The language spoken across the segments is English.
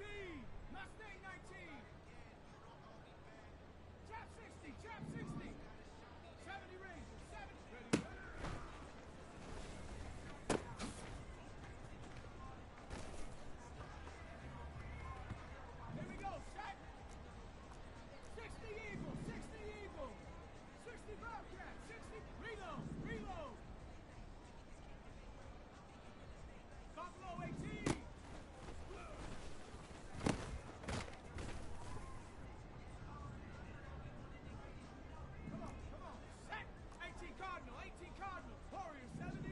19! Mustang 19! Trap 60! Trap 60! 70 Ranger! 70! Ready, ready! Here we go, set! 60 Eagle! 60 Eagle! 60 Bobcat! 60... Reload! Reload! Buffalo 18! Come on, come on! Set! 18 Cardinal! 18 Cardinal! Warrior 70!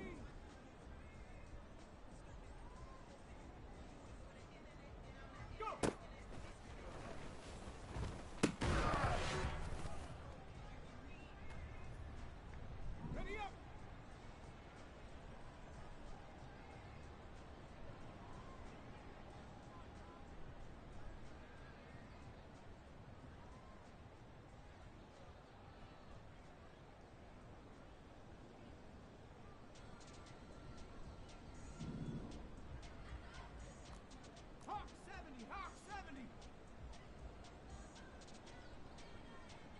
Go! Ready up! Hawk 70! Hawk 70!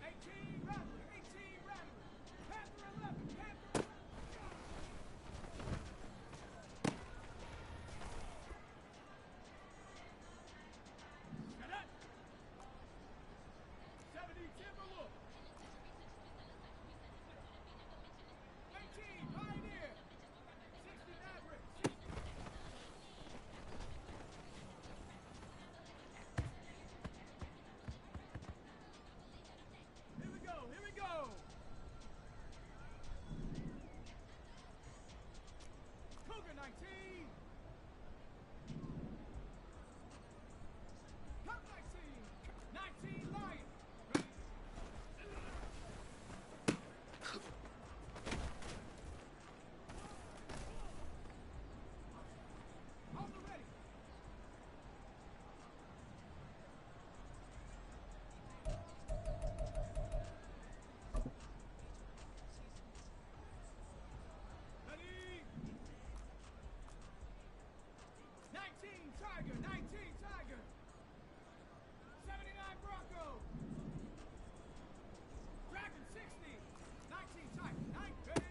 18 Rattler! 18 Rattler! Panther 11! Panther 11! Shut up! 70 Timberwolf! 18 Pioneer! 60 Maverick! 60. Here we go! Here we go! Cougar 19! Cup 19! 19 Lion! On the ready! Ready! 19 Tiger! 19 Tiger! 79 Bronco! Dragon 60! 19 Tiger! 9 ready!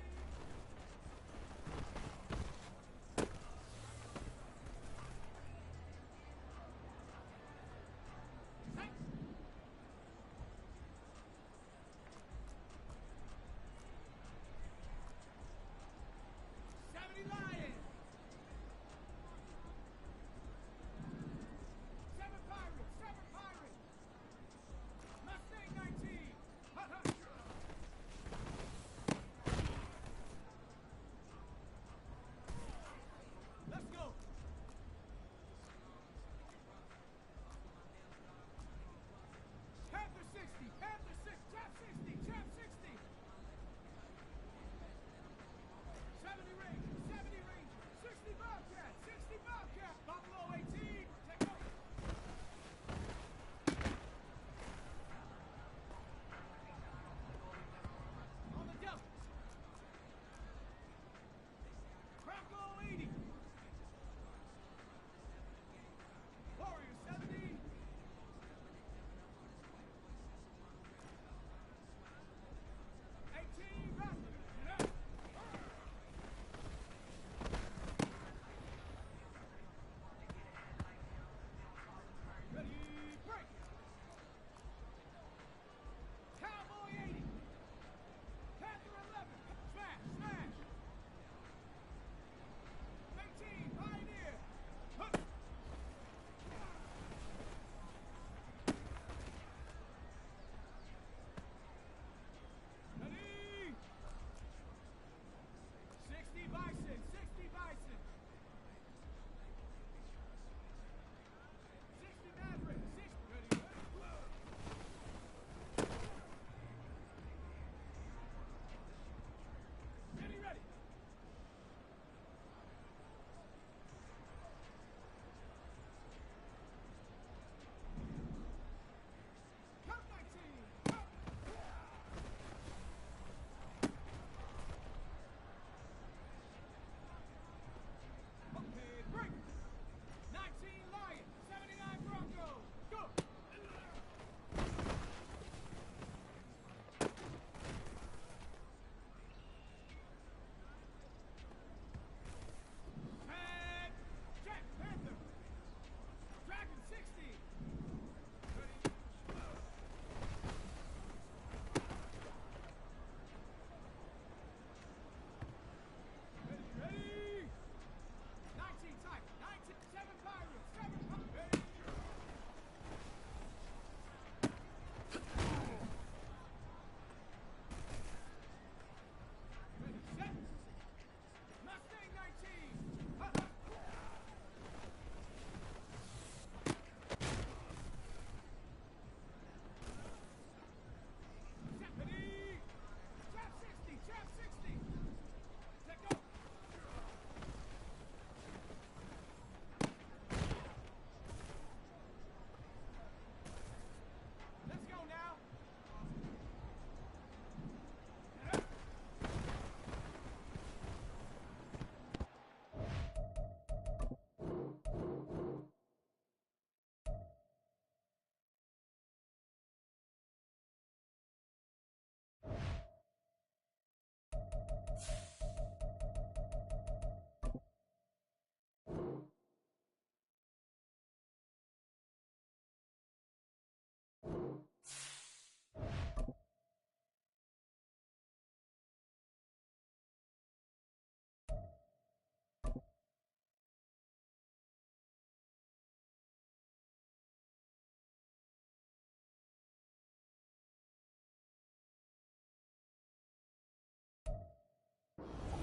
Thanks! Lion!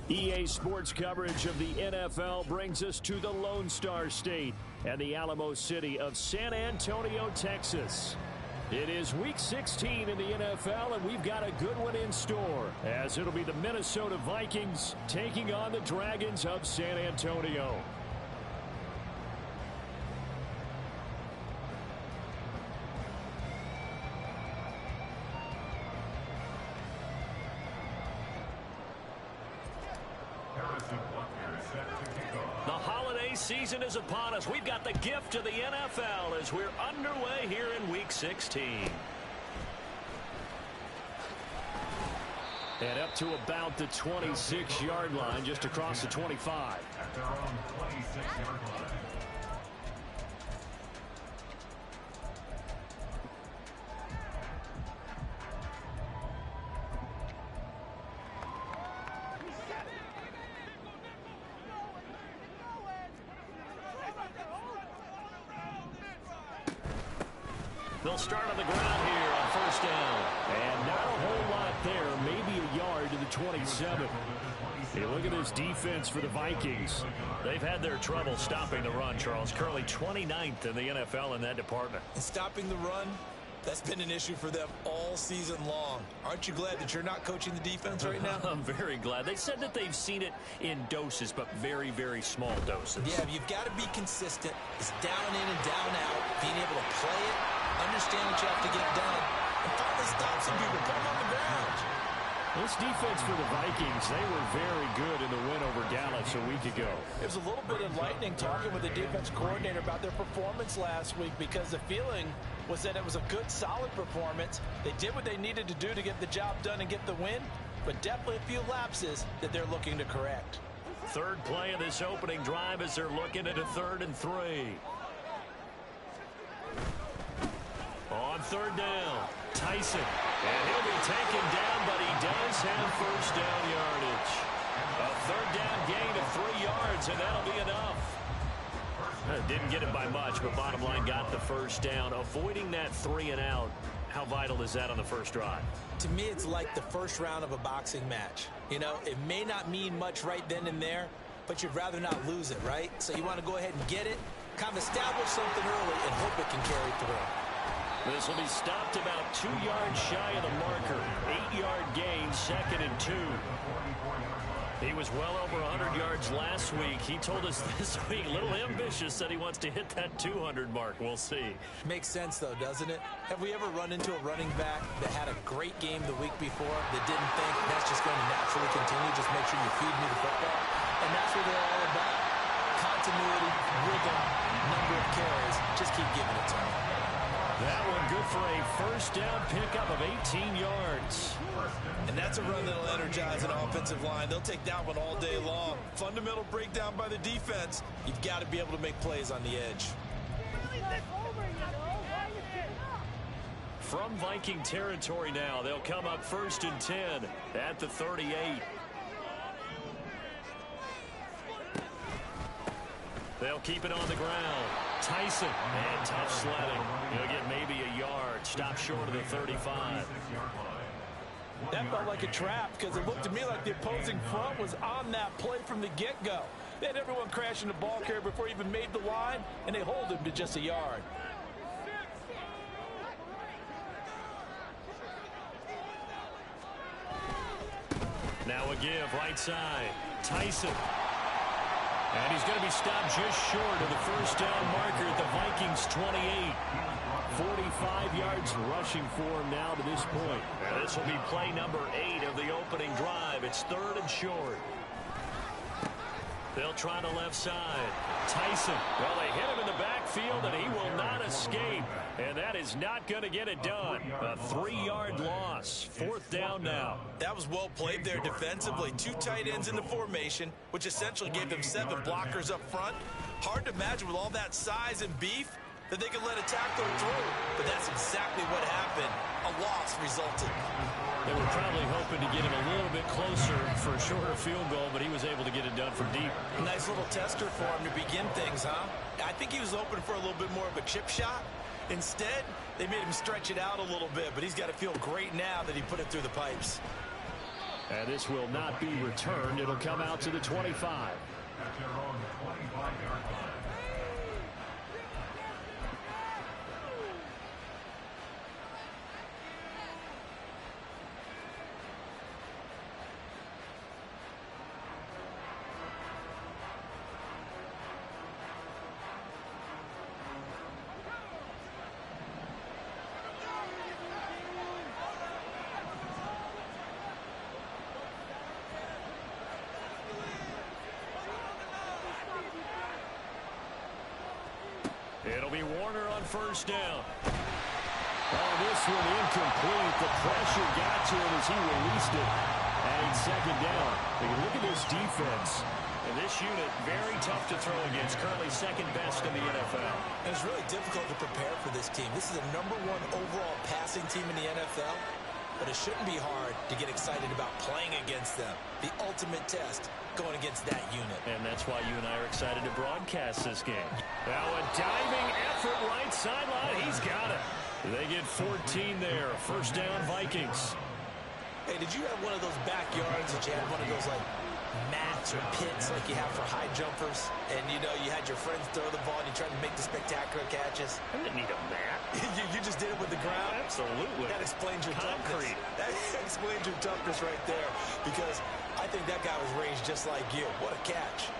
EA Sports coverage of the NFL brings us to the Lone Star State and the Alamo City of San Antonio, Texas. It is Week 16 in the NFL, and we've got a good one in store, as it'll be the Minnesota Vikings taking on the Dragons of San Antonio. The holiday season is upon us. We've got the gift of the NFL as we're underway here in Week 16. And up to about the 26-yard line, just across the 25. At their own 26-yard line. They'll start on the ground here on first down. And not a whole lot there, maybe a yard to the 27. Hey, look at this defense for the Vikings. They've had their trouble stopping the run, Charles. Currently 29th in the NFL in that department. And stopping the run, that's been an issue for them all season long. Aren't you glad that you're not coaching the defense right now? I'm very glad. They said that they've seen it in doses, but very, very small doses. Yeah, you've got to be consistent. It's down in and down out, being able to play it, understand what you have to get done, and finally stop some people, put them on the ground. This defense for the Vikings, they were very good in the win over Dallas a week ago. It was a little bit enlightening talking with the defense coordinator about their performance last week, because the feeling was that it was a good, solid performance. They did what they needed to do to get the job done and get the win, but definitely a few lapses that they're looking to correct. Third play of this opening drive as they're looking at a 3rd and 3. On third down, Tyson. And he'll be taken down, but he does have first down yardage. A 3rd down gain of 3 yards, and that'll be enough. Didn't get it by much, but bottom line got the first down. Avoiding that 3 and out, how vital is that on the first drive? To me, it's like the first round of a boxing match. You know, it may not mean much right then and there, but you'd rather not lose it, right? So you want to go ahead and get it, kind of establish something early, and hope it can carry through. This will be stopped about 2 yards shy of the marker. 8-yard gain, 2nd and 2. He was well over 100 yards last week. He told us this week, a little ambitious, that he wants to hit that 200 mark. We'll see. Makes sense, though, doesn't it? Have we ever run into a running back that had a great game the week before that didn't think that's just going to naturally continue? Just make sure you feed me the football. And that's what they're all about. Continuity, rhythm, number of carries. Just keep giving it to them. That one good for a first down pickup of 18 yards. And that's a run that'll energize an offensive line. They'll take that one all day long. Fundamental breakdown by the defense. You've got to be able to make plays on the edge. From Viking territory now, they'll come up 1st and 10 at the 38. They'll keep it on the ground. Tyson, and tough sledding. He'll get maybe a yard. Stop short of the 35. That felt like a trap, because it looked to me like the opposing front was on that play from the get-go. They had everyone crashing the ball carrier before he even made the line, and they hold him to just a yard. Now a give, right side. Tyson. And he's going to be stopped just short of the first down marker at the Vikings 28. 45 yards rushing for him now to this point. And this will be play number 8 of the opening drive. It's 3rd and short. They'll try the left side. Tyson. Well, they hit him in the backfield, and he will not escape. And that is not going to get it done. A 3-yard loss. 4th down now. That was well played there defensively. 2 tight ends in the formation, which essentially gave them 7 blockers up front. Hard to imagine with all that size and beef that they could let a tackler through. But that's exactly what happened. A loss resulted. They were probably hoping to get him a little bit closer for a shorter field goal, but he was able to get it done from deep. Nice little tester for him to begin things, huh? I think he was open for a little bit more of a chip shot. Instead, they made him stretch it out a little bit, but he's got to feel great now that he put it through the pipes. And this will not be returned. It'll come out to the 25. At their own 25-yard line. It'll be Warner on first down. Oh, this one incomplete. The pressure got to him as he released it. And second down. But you look at this defense. And this unit, very tough to throw against. Currently second best in the NFL. And it's really difficult to prepare for this team. This is the #1 overall passing team in the NFL. But it shouldn't be hard to get excited about playing against them. The ultimate test going against that unit. And that's why you and I are excited to broadcast this game. Now a diving effort right sideline. He's got it. They get 14 there. First down, Vikings. Hey, did you have one of those backyards that you had one of those, like, mats or pits like you have for high jumpers? And, you know, you had your friends throw the ball and you tried to make the spectacular catches? I didn't need a mat. you just did it with the ground? Absolutely. That explains your Concrete. toughness. That explains your toughness right there. Because I think that guy was raised just like you. What a catch.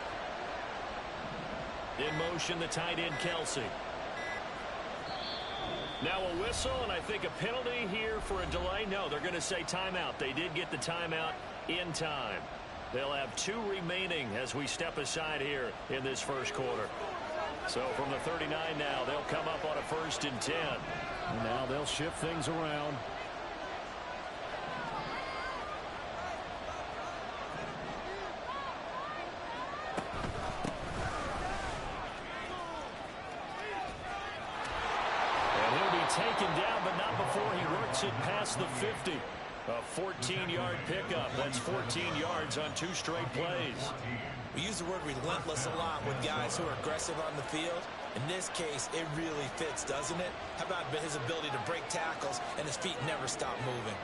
In motion, the tight end, Kelsey. Now a whistle, and I think a penalty here for a delay. No, they're going to say timeout. They did get the timeout in time. They'll have 2 remaining as we step aside here in this first quarter. So from the 39 now, they'll come up on a 1st and 10. Now they'll shift things around. Taken down, but not before he works it past the 50. A 14-yard pickup. That's 14 yards on 2 straight plays. We use the word relentless a lot with guys who are aggressive on the field. In this case, it really fits, doesn't it? How about his ability to break tackles and his feet never stop moving?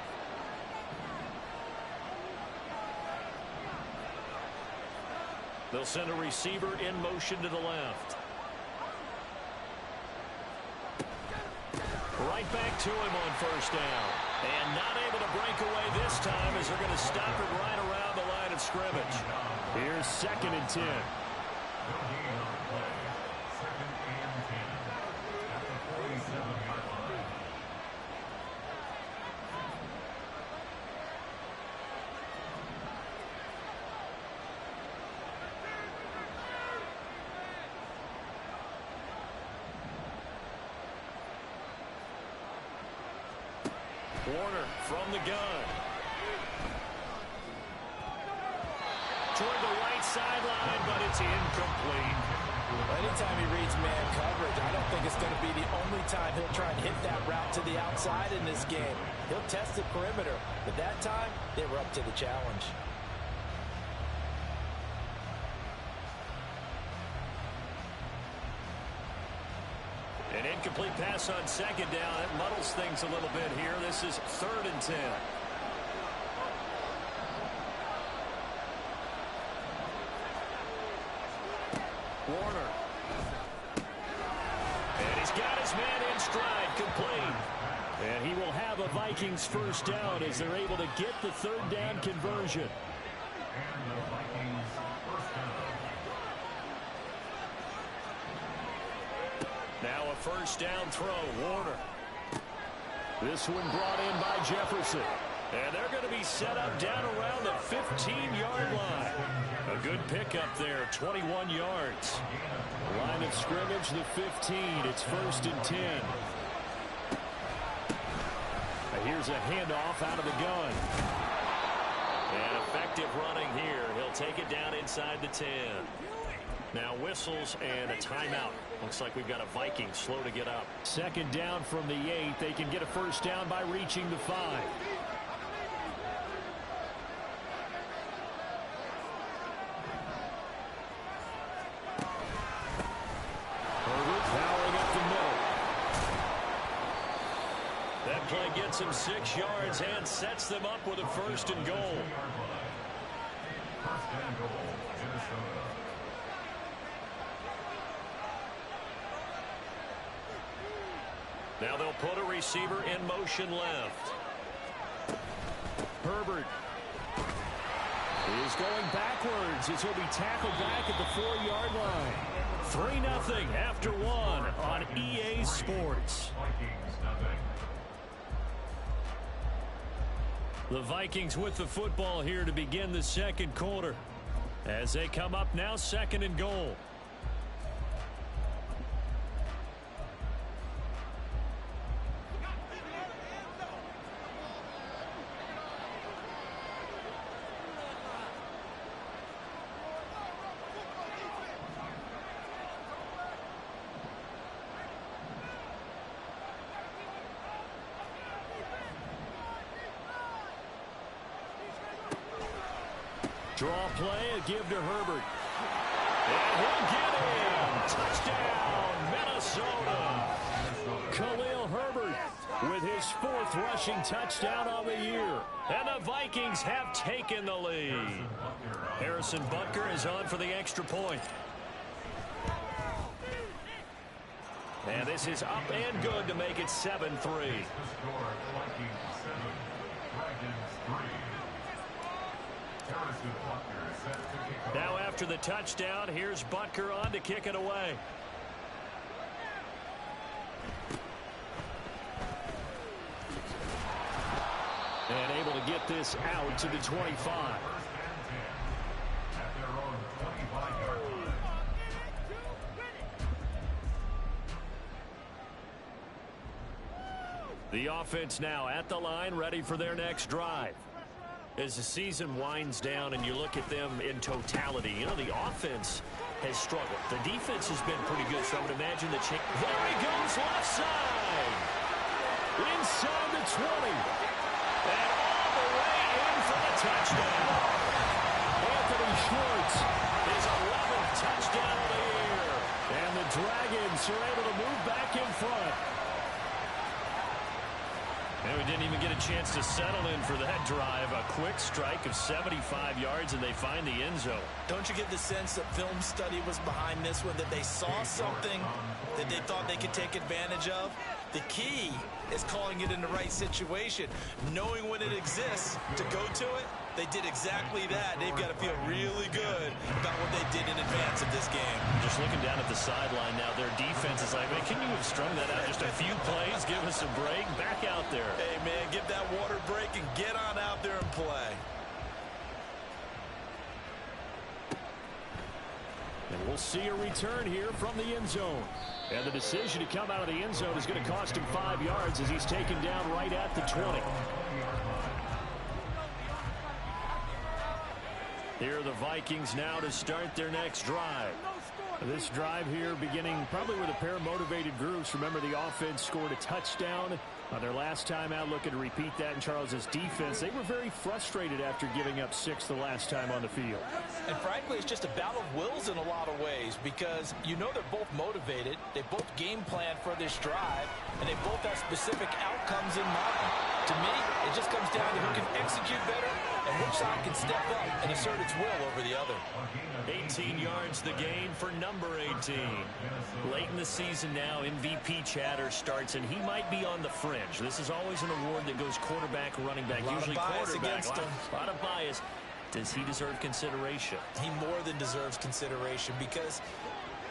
They'll send a receiver in motion to the left. Right back to him on first down. And not able to break away this time as they're going to stop it right around the line of scrimmage. Here's 2nd and 10. Warner from the gun. Toward the right sideline, but it's incomplete. Anytime he reads man coverage, I don't think it's going to be the only time he'll try and hit that route to the outside in this game. He'll test the perimeter, but that time, they were up to the challenge. An incomplete pass on 2nd down. It muddles things a little bit here. This is 3rd and 10. Warner. And he's got his man in stride, complete. And he will have a Vikings first down as they're able to get the 3rd down conversion. And the Vikings first down. Now a first down throw, Warner. This one brought in by Jefferson. And they're going to be set up down around the 15-yard line. A good pickup there, 21 yards. Line of scrimmage, the 15. It's 1st and 10. Now here's a handoff out of the gun. And effective running here. He'll take it down inside the 10. Now whistles and a timeout. Looks like we've got a Viking slow to get up. 2nd down from the 8. They can get a first down by reaching the 5. Herbert powering up the middle. That play gets gets him 6 yards and sets them up with a 1st and goal. 1st and goal, Minnesota. Now they'll put a receiver in motion left. Herbert is going backwards as he'll be tackled back at the 4-yard line. 3-0 after 1 on EA Sports. Vikings, nothing. The Vikings with the football here to begin the 2nd quarter. As they come up now, 2nd and goal. Draw play, a give to Herbert. And he'll get in. Touchdown, Minnesota. Khalil Herbert with his 4th rushing touchdown on the year. And the Vikings have taken the lead. Harrison Butker is on for the extra point. And this is up and good to make it 7-3. The score, Vikings 7, Dragons 3. Now after the touchdown, here's Butker on to kick it away. And able to get this out to the 25. The offense now at the line, ready for their next drive. As the season winds down and you look at them in totality, you know, the offense has struggled. The defense has been pretty good, so I would imagine the change. There he goes, left side. Inside the 20. And all the way in for the touchdown. Anthony Schwartz, his 11th touchdown of the year. And the Dragons are able to move back in front. And we didn't even get a chance to settle in for that drive. A quick strike of 75 yards, and they find the end zone. Don't you get the sense that film study was behind this one, that they saw something that they thought they could take advantage of? The key is calling it in the right situation, knowing when it exists to go to it. They did exactly that. They've got to feel really good about what they did in advance of this game. Just looking down at the sideline now, their defense is like, man, can you have strung that out just a few plays? Give us a break. Back out there. Hey, man, give that water break and get on out there and play. And we'll see a return here from the end zone. And the decision to come out of the end zone is going to cost him 5 yards as he's taken down right at the 20. Here are the Vikings now to start their next drive. This drive here beginning probably with a pair of motivated groups. Remember, the offense scored a touchdown on their last time out. Looking to repeat that in Charles's defense. They were very frustrated after giving up 6 the last time on the field. And frankly, it's just a battle of wills in a lot of ways, because you know they're both motivated. They both game plan for this drive, and they both have specific outcomes in mind. To me, it just comes down to who can execute better and which side can step up and assert its will over the other. 18 yards the gain for number 18. Late in the season now, MVP chatter starts, and he might be on the fringe. This is always an award that goes quarterback, running back, usually quarterback. A lot of bias. Does he deserve consideration? He more than deserves consideration, because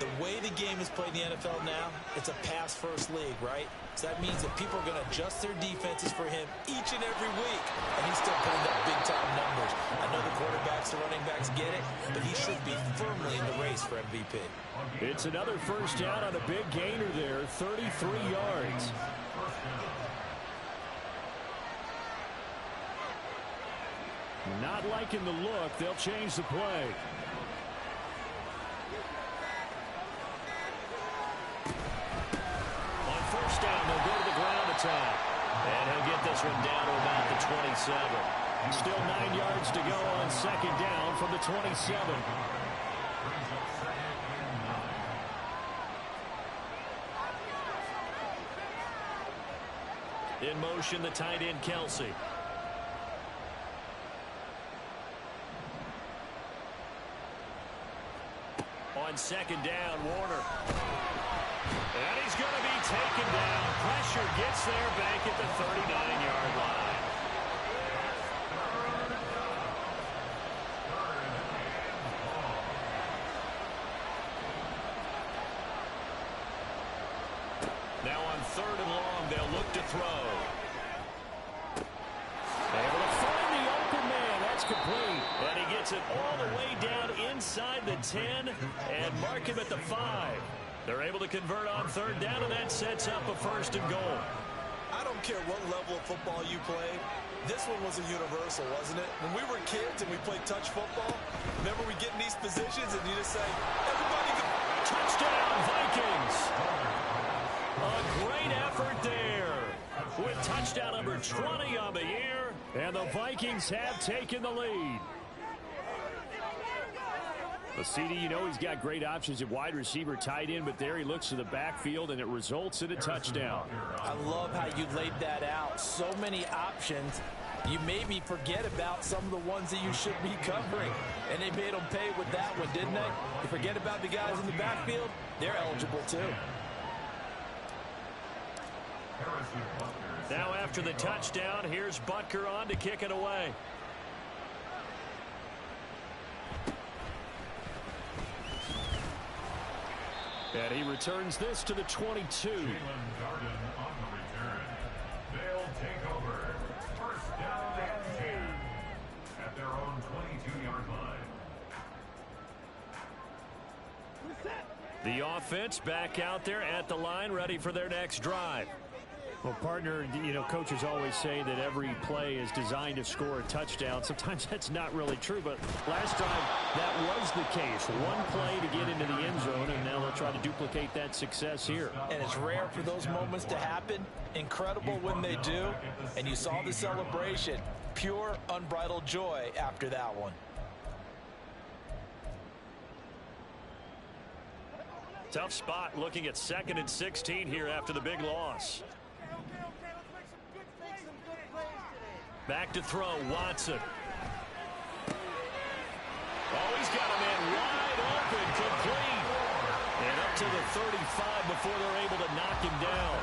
the way the game is played in the NFL now, it's a pass-first league, right? So that means that people are going to adjust their defenses for him each and every week, and he's still putting up big-time numbers. I know the quarterbacks, the running backs get it, but he should be firmly in the race for MVP. It's another first down on a big gainer there, 33 yards. Not liking the look. They'll change the play. On first down, they'll go to the ground attack. And he'll get this one down to about the 27. Still 9 yards to go on second down from the 27. In motion, the tight end, Kelsey. On second down, Warner. And he's going to be taken down. Pressure gets there back at the 39-yard line. Now on third and long, they'll look to throw. Able to find the open man. That's complete. And he gets it all the way down inside the 10 and mark him at the 5. They're able to convert on third down, and that sets up a first and goal. I don't care what level of football you played. This one was a universal, wasn't it? When we were kids and we played touch football, remember we get in these positions and you just say, everybody go. Touchdown, Vikings. A great effort there with touchdown number 20 on the year. And the Vikings have taken the lead. Well, CD, you know he's got great options at wide receiver, tight end, but there he looks to the backfield, and it results in a touchdown. I love how you laid that out. So many options. You maybe forget about some of the ones that you should be covering. And they made them pay with that one, didn't they? You forget about the guys in the backfield, they're eligible too. Now after the touchdown, here's Butker on to kick it away. And he returns this to the 22. Jalen Darden on the return. They'll take over. First down and 10 at their own 22-yard line. The offense back out there at the line, ready for their next drive. Well, partner, you know, coaches always say that every play is designed to score a touchdown. Sometimes that's not really true, but last time that was the case. One play to get into the end zone, and now they'll try to duplicate that success here. And it's rare for those moments to happen. Incredible when they do. And you saw the celebration. Pure, unbridled joy after that one. Tough spot looking at 2nd and 16 here after the big loss. Back to throw, Watson. Oh, he's got a man wide open, complete. And up to the 35 before they're able to knock him down.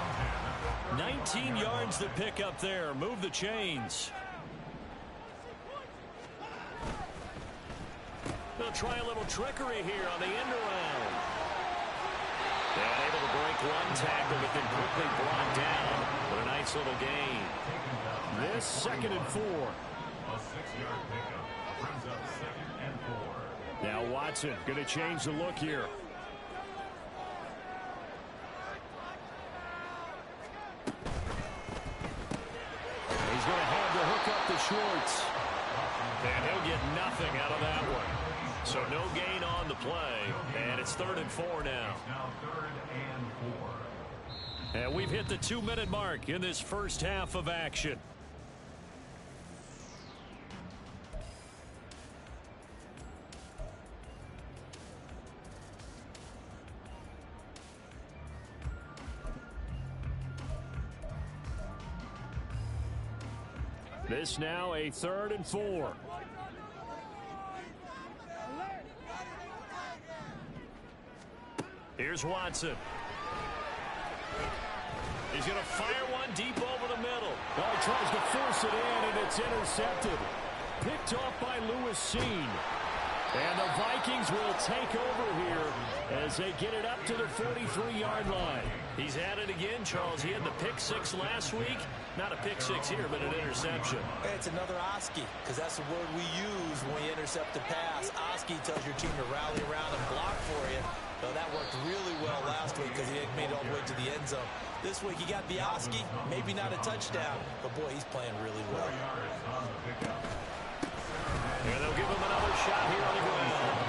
19 yards to pick up there. Move the chains. They'll try a little trickery here on the end around. And able to break one tackle, but then quickly brought down with a nice little gain. This 2nd and 4. A 6-yard pickup brings up 2nd and 4. Now Watson going to change the look here. He's going to have to hook up the shorts. And he'll get nothing out of that one. So no gain on the play, and it's 3rd and 4 now. Now 3rd and 4. And we've hit the 2-minute mark in this first half of action. This now a 3rd and 4. Here's Watson. He's going to fire one deep over the middle. Oh, he tries to force it in, and it's intercepted. Picked off by Lewis Seen. And the Vikings will take over here as they get it up to the 43-yard line. He's had it again, Charles. He had the pick 6 last week. Not a pick 6 here, but an interception. It's another Oski, because that's the word we use when we intercept a pass. Oski tells your team to rally around and block for you. So that worked really well last week because he made it all the way to the end zone. This week he got the Oski, maybe not a touchdown, but boy, he's playing really well. And they'll give him another shot here on the ground.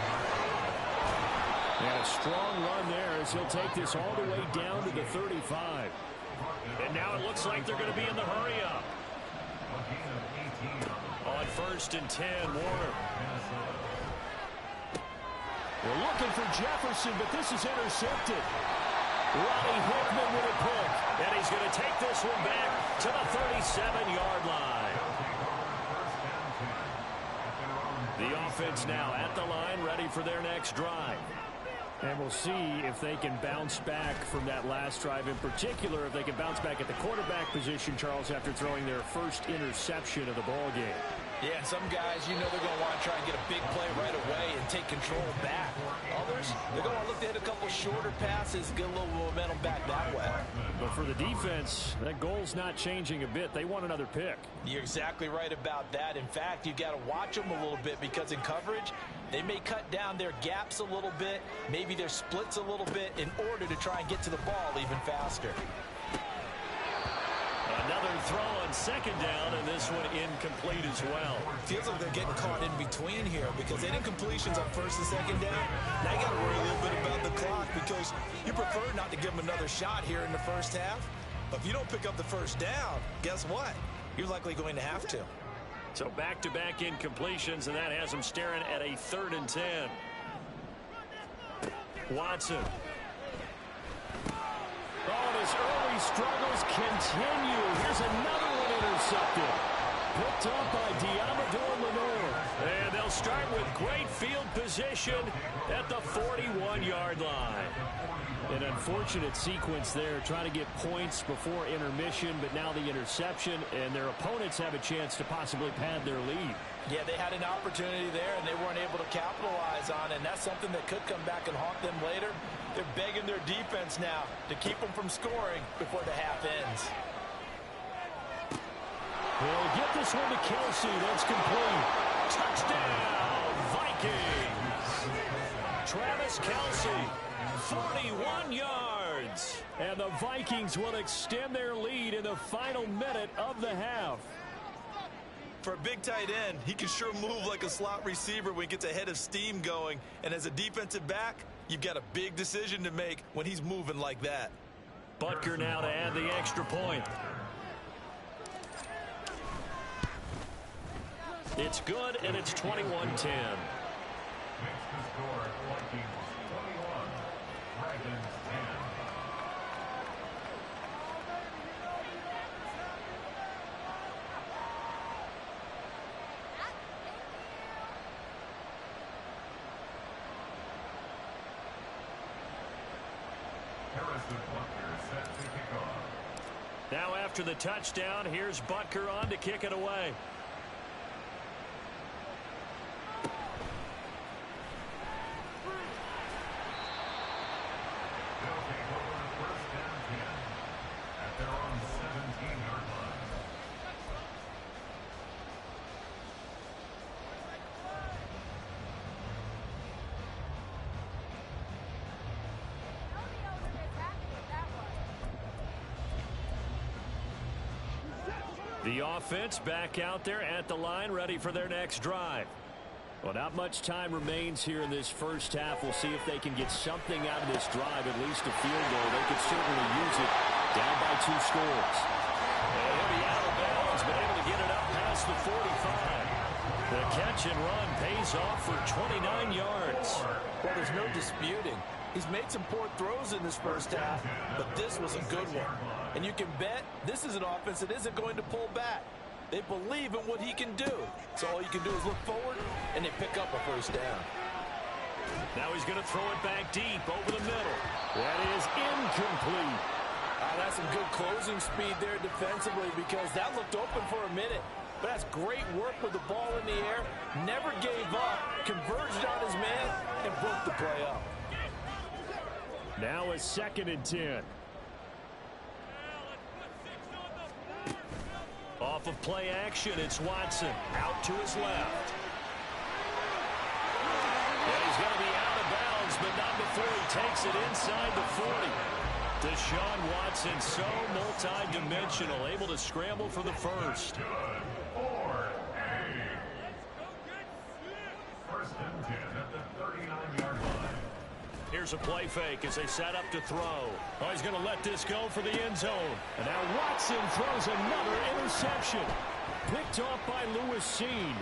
And a strong run there as he'll take this all the way down to the 35. And now it looks like they're going to be in the hurry-up. On 1st and 10, Warner. We're looking for Jefferson, but this is intercepted. Ronnie Hickman with a pick. And he's he's going to take this one back to the 37-yard line. The offense now at the line, ready for their next drive. And we'll see if they can bounce back from that last drive. In particular, if they can bounce back at the quarterback position, Charles, after throwing their first interception of the ball game. Yeah, some guys, you know they're going to want to try and get a big play right away and take control back. Others, they're going to look to hit a couple shorter passes, get a little momentum back that way. But for the defense, that goal's not changing a bit. They want another pick. You're exactly right about that. In fact, you got to watch them a little bit because in coverage, they may cut down their gaps a little bit, maybe their splits a little bit in order to try and get to the ball even faster. Another throw on second down, and this one incomplete as well. Feels like they're getting caught in between here because they didn't completions on first and second down. Now you got to worry a little bit about the clock because you prefer not to give them another shot here in the first half. But if you don't pick up the first down, guess what? You're likely going to have to. So back-to-back incompletions, and that has them staring at a 3rd and 10. Watson. Oh, his early struggles continue. Here's another one intercepted. Picked up by Diamador Lenore. And they'll start with great field position at the 41-yard line. An unfortunate sequence there, trying to get points before intermission, but now the interception, and their opponents have a chance to possibly pad their lead. Yeah, they had an opportunity there, and they weren't able to capitalize on it, and that's something that could come back and haunt them later. They're begging their defense now to keep them from scoring before the half ends. They'll get this one to Kelsey. That's complete. Touchdown, Vikings! Travis Kelsey, 41 yards. And the Vikings will extend their lead in the final minute of the half. For a big tight end, he can sure move like a slot receiver when he gets a head of steam going. And as a defensive back, you've got a big decision to make when he's moving like that. Butker now to add the extra point. It's good, and it's 21-10. Makes the score Vikings 21, Dragons 10. Now after the touchdown, here's Butker on to kick it away. They'll take over first and 10 at their own 17-yard line. The offense back out there at the line, ready for their next drive. Well, not much time remains here in this first half. We'll see if they can get something out of this drive, at least a field goal. They could certainly use it. Down by 2 scores. And he'll be out of bounds, but able to get it up past the 45. The catch and run pays off for 29 yards. Well, there's no disputing. He's made some poor throws in this first half, but this was a good one. And you can bet this is an offense that isn't going to pull back. They believe in what he can do. So all you can do is look forward, and they pick up a first down. Now he's going to throw it back deep over the middle. That is incomplete. That's some good closing speed there defensively because that looked open for a minute. But that's great work with the ball in the air. Never gave up, converged on his man, and broke the play up. Now a 2nd and 10. Off of play action, it's Watson. Out to his left. And he's going to be out of bounds, but not before he takes it inside the 40. Deshaun Watson, so multi-dimensional, able to scramble for the first. Good for first and 10 at the 39-yard line. Here's a play fake as they set up to throw. Oh, he's going to let this go for the end zone. And now Watson throws another interception. Picked off by Lewis Seen.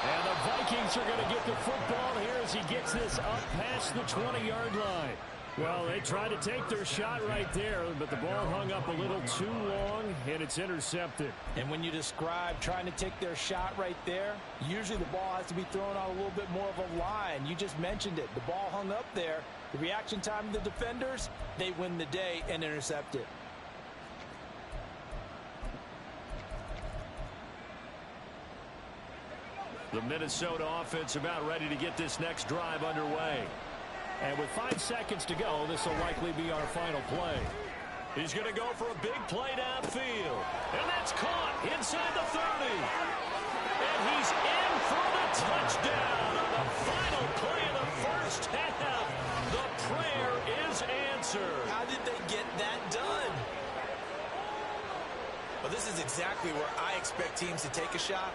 And the Vikings are going to get the football here as he gets this up past the 20-yard line. Well, they tried to take their shot right there, but the ball hung up a little too long, and it's intercepted. And when you describe trying to take their shot right there, usually the ball has to be thrown on a little bit more of a line. You just mentioned it. The ball hung up there. The reaction time of the defenders, they win the day and intercept it. The Minnesota offense about ready to get this next drive underway. And with 5 seconds to go, this will likely be our final play. He's going to go for a big play downfield. And that's caught inside the 30. And he's in for the touchdown on the final play of the first half. The prayer is answered. How did they get that done? Well, this is exactly where I expect teams to take a shot.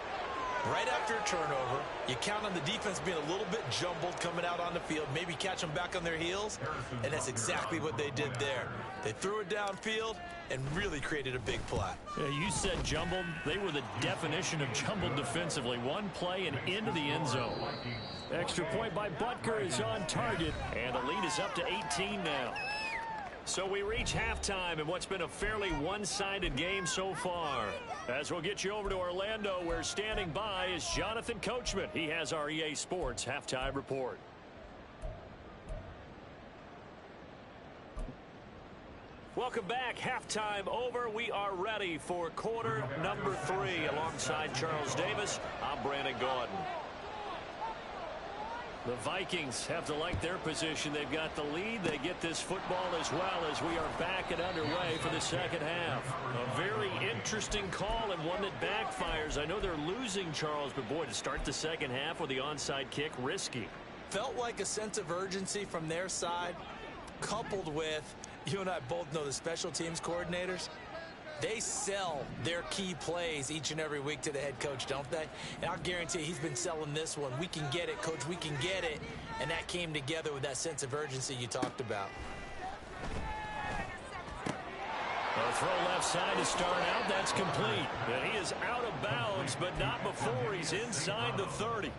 Right after a turnover, you count on the defense being a little bit jumbled coming out on the field, maybe catch them back on their heels, and that's exactly what they did there. They threw it downfield and really created a big play. Yeah, you said jumbled. They were the definition of jumbled defensively. One play and into the end zone. Extra point by Butker is on target, and the lead is up to 18 now. So we reach halftime in what's been a fairly one-sided game so far. As we'll get you over to Orlando, where standing by is Jonathan Coachman. He has our EA Sports halftime report. Welcome back. Halftime over. We are ready for quarter number 3. Alongside Charles Davis, I'm Brandon Gaudin. The Vikings have to like their position. They've got the lead. They get this football as well as we are back and underway for the second half. A very interesting call and one that backfires. I know they're losing, Charles, but boy, to start the second half with the onside kick, risky. Felt like a sense of urgency from their side, coupled with, you and I both know the special teams coordinators. They sell their key plays each and every week to the head coach, don't they? And I'll guarantee he's been selling this one. We can get it, coach. We can get it. And that came together with that sense of urgency you talked about. A throw left side to start out. That's complete. And he is out of bounds, but not before he's inside the 30.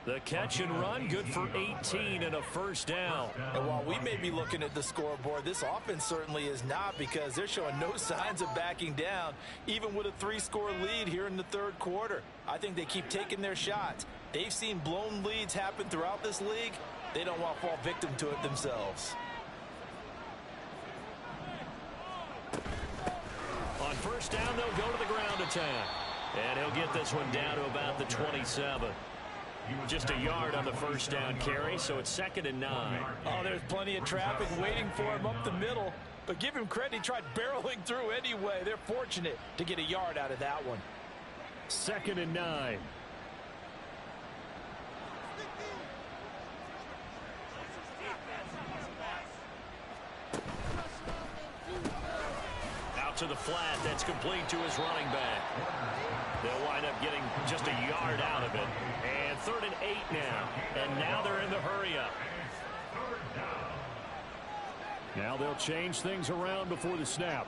The catch and run, good for 18 and a first down. And while we may be looking at the scoreboard, this offense certainly is not, because they're showing no signs of backing down, even with a 3-score lead here in the third quarter. I think they keep taking their shots. They've seen blown leads happen throughout this league. They don't want to fall victim to it themselves. On first down, they'll go to the ground attack. And he'll get this one down to about the 27. Just a yard on the first down carry, so it's 2nd and 9. Oh, there's plenty of traffic waiting for him up the middle. But give him credit, he tried barreling through anyway. They're fortunate to get a yard out of that one. 2nd and 9. Out to the flat, that's complete to his running back. They'll wind up getting just a yard out of it. And 3rd and 8 now. And now they're in the hurry-up. Now they'll change things around before the snap.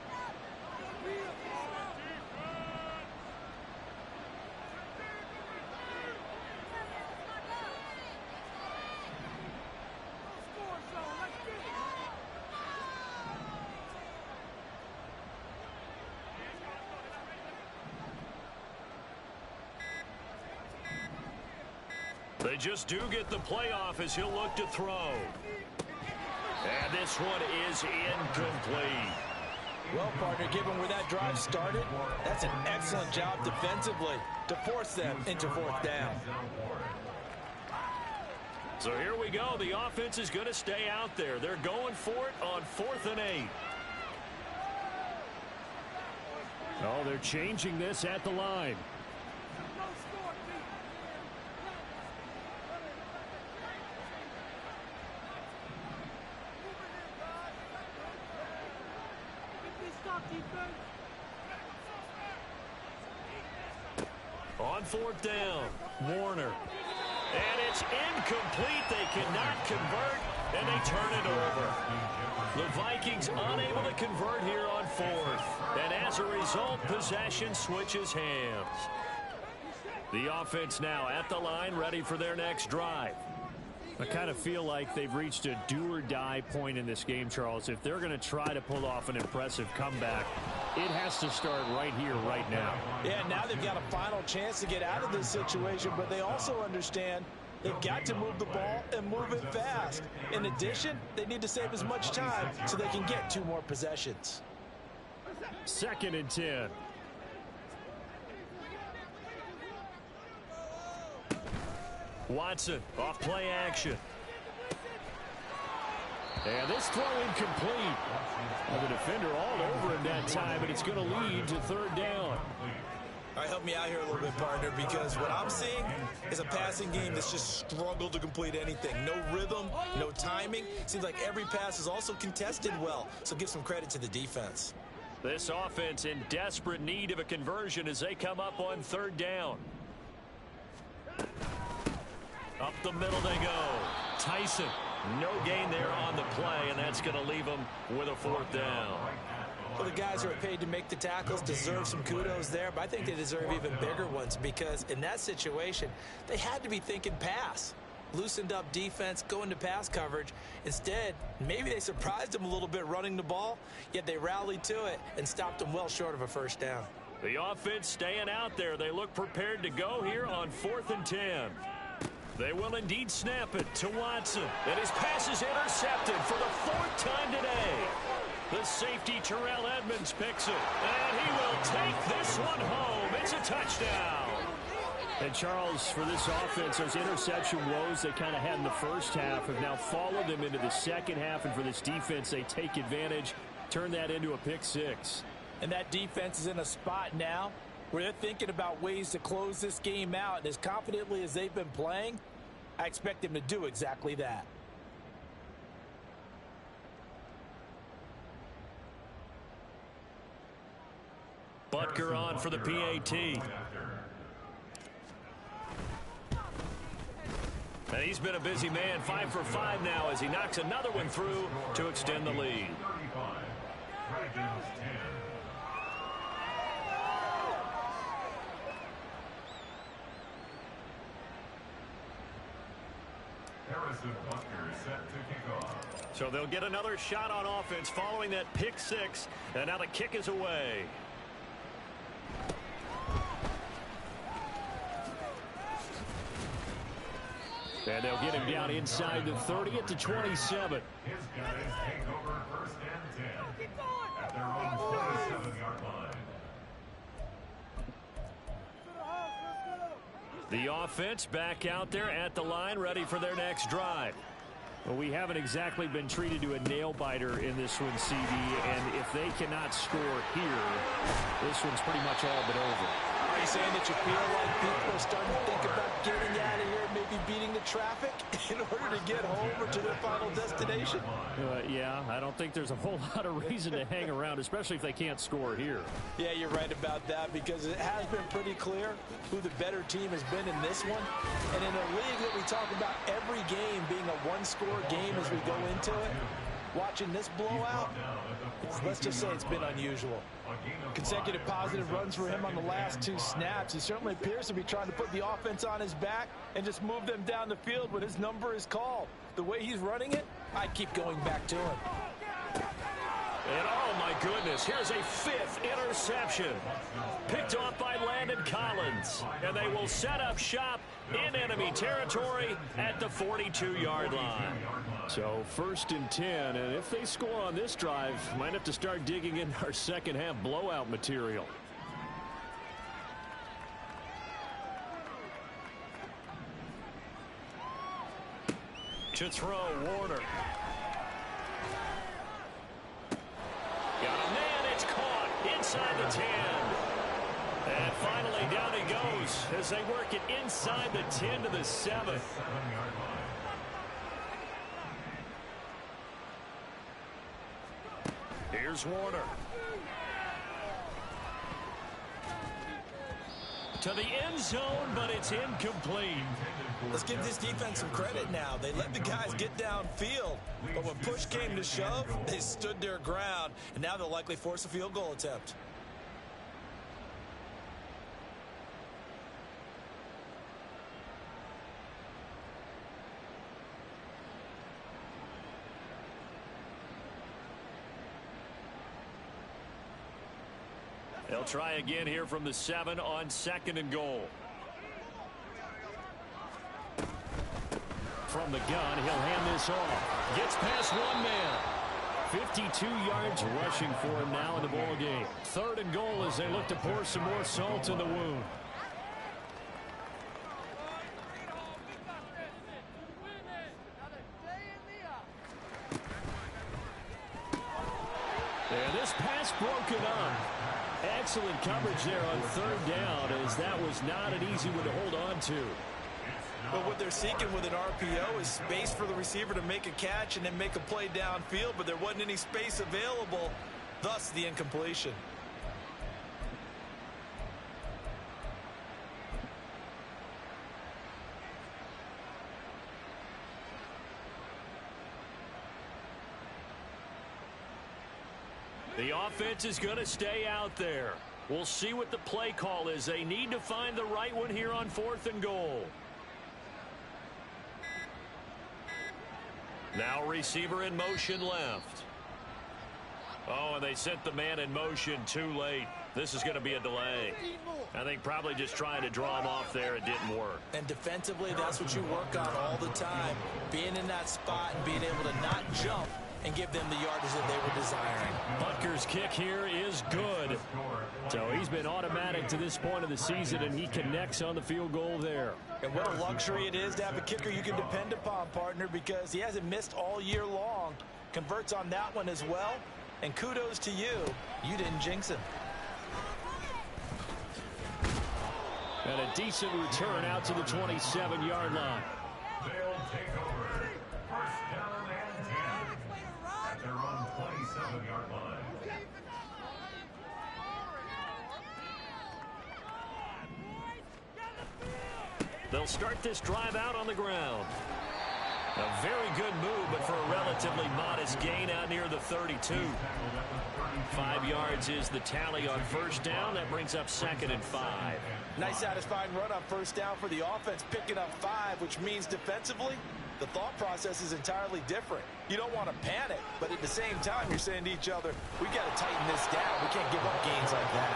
They just do get the playoff as he'll look to throw. And this one is incomplete. Well, partner, given where that drive started, that's an excellent job defensively to force them into 4th down. So here we go. The offense is going to stay out there. They're going for it on 4th and 8. Oh, they're changing this at the line. On 4th down, Warner. And it's incomplete. They cannot convert, and they turn it over. The Vikings unable to convert here on 4th. And as a result, possession switches hands. The offense now at the line, ready for their next drive. I kind of feel like they've reached a do-or-die point in this game, Charles. If they're going to try to pull off an impressive comeback, it has to start right here, right now. Yeah, now they've got a final chance to get out of this situation, but they also understand they've got to move the ball and move it fast. In addition, they need to save as much time so they can get 2 more possessions. 2nd and 10. Watson, off play action. And this throw incomplete. The defender all over him that time, and it's going to lead to 3rd down. All right, help me out here a little bit, partner, because what I'm seeing is a passing game that's just struggled to complete anything. No rhythm, no timing. Seems like every pass is also contested well, so give some credit to the defense. This offense in desperate need of a conversion as they come up on 3rd down. Up the middle they go. Tyson, no gain there on the play, and that's going to leave them with a 4th down. Well, the guys who are paid to make the tackles deserve some kudos there, but I think they deserve even bigger ones because in that situation, they had to be thinking pass. Loosened up defense, going to pass coverage. Instead, maybe they surprised them a little bit running the ball, yet they rallied to it and stopped them well short of a 1st down. The offense staying out there. They look prepared to go here on 4th and 10. They will indeed snap it to Watson. And his pass is intercepted for the 4th time today. The safety, Terrell Edmonds, picks it. And he will take this one home. It's a touchdown. And, Charles, for this offense, those interception woes they kind of had in the first half have now followed them into the second half. And for this defense, they take advantage, turn that into a pick 6. And that defense is in a spot now where they're thinking about ways to close this game out. And as confidently as they've been playing, I expect them to do exactly that. Butker on for the PAT. And he's been a busy man, 5 for 5 now as he knocks another one through to extend the lead. Dragons 10. Harrison Butker set to kick off. So they'll get another shot on offense following that pick 6. And now the kick is away. And they'll get him down inside the 30 at the 27. His guys take over 1st and 10 at their own 27-yard line. The offense back out there at the line, ready for their next drive. Well, we haven't exactly been treated to a nail-biter in this one, CD, and if they cannot score here, this one's pretty much all but over. Are you saying that you feel like people are starting to think about getting out of here, maybe beating the traffic in order to get home or to their final destination? Yeah, I don't think there's a whole lot of reason to hang around, especially if they can't score here. Yeah, you're right about that because it has been pretty clear who the better team has been in this one. And in a league that we talk about every game being a one-score game as we go into it, watching this blowout, let's just say it's been unusual. Consecutive positive runs for him on the last 2 snaps. He certainly appears to be trying to put the offense on his back and just move them down the field when his number is called. The way he's running it, I'd keep going back to him. And oh my goodness, here's a 5th interception. Picked off by Landon Collins. And they will set up shop in enemy territory at the 42-yard line. So 1st and 10, and if they score on this drive, might have to start digging in our second half blowout material. To throw, Warner. Got a man, it's caught inside the 10. And finally down he goes as they work it inside the 10 to the 7. Here's Warner. To the end zone, but it's incomplete. Let's give this defense some credit now. They let the guys get downfield, but when push came to shove, they stood their ground, and now they'll likely force a field goal attempt. They'll try again here from the 7 on 2nd and goal. From the gun, he'll hand this off. Gets past one man. 52 yards rushing for him now in the ball game. 3rd and goal as they look to pour some more salt in the wound. And this pass broken up. Excellent coverage there on 3rd down, as that was not an easy one to hold on to. But what they're seeking with an RPO is space for the receiver to make a catch and then make a play downfield, but there wasn't any space available, thus the incompletion. The offense is going to stay out there. We'll see what the play call is. They need to find the right one here on 4th and goal. Now receiver in motion left. Oh, and they sent the man in motion too late. This is going to be a delay. I think probably just trying to draw him off there. It didn't work. And defensively, that's what you work on all the time. Being in that spot and being able to not jump and give them the yardage that they were desiring. Butker's kick here is good. So he's been automatic to this point of the season, and he connects on the field goal there. And what a luxury it is to have a kicker you can depend upon, partner, because he hasn't missed all year long. Converts on that one as well. And kudos to you. You didn't jinx him. And a decent return out to the 27-yard line. They'll take over. First down and 10 at their own 27-yard line. They'll start this drive out on the ground. A very good move, but for a relatively modest gain out near the 32. 5 yards is the tally on 1st down. That brings up 2nd and 5. Nice satisfying run on 1st down for the offense, picking up 5, which means defensively, the thought process is entirely different. You don't want to panic, but at the same time, you're saying to each other, we got to tighten this down. We can't give up gains like that.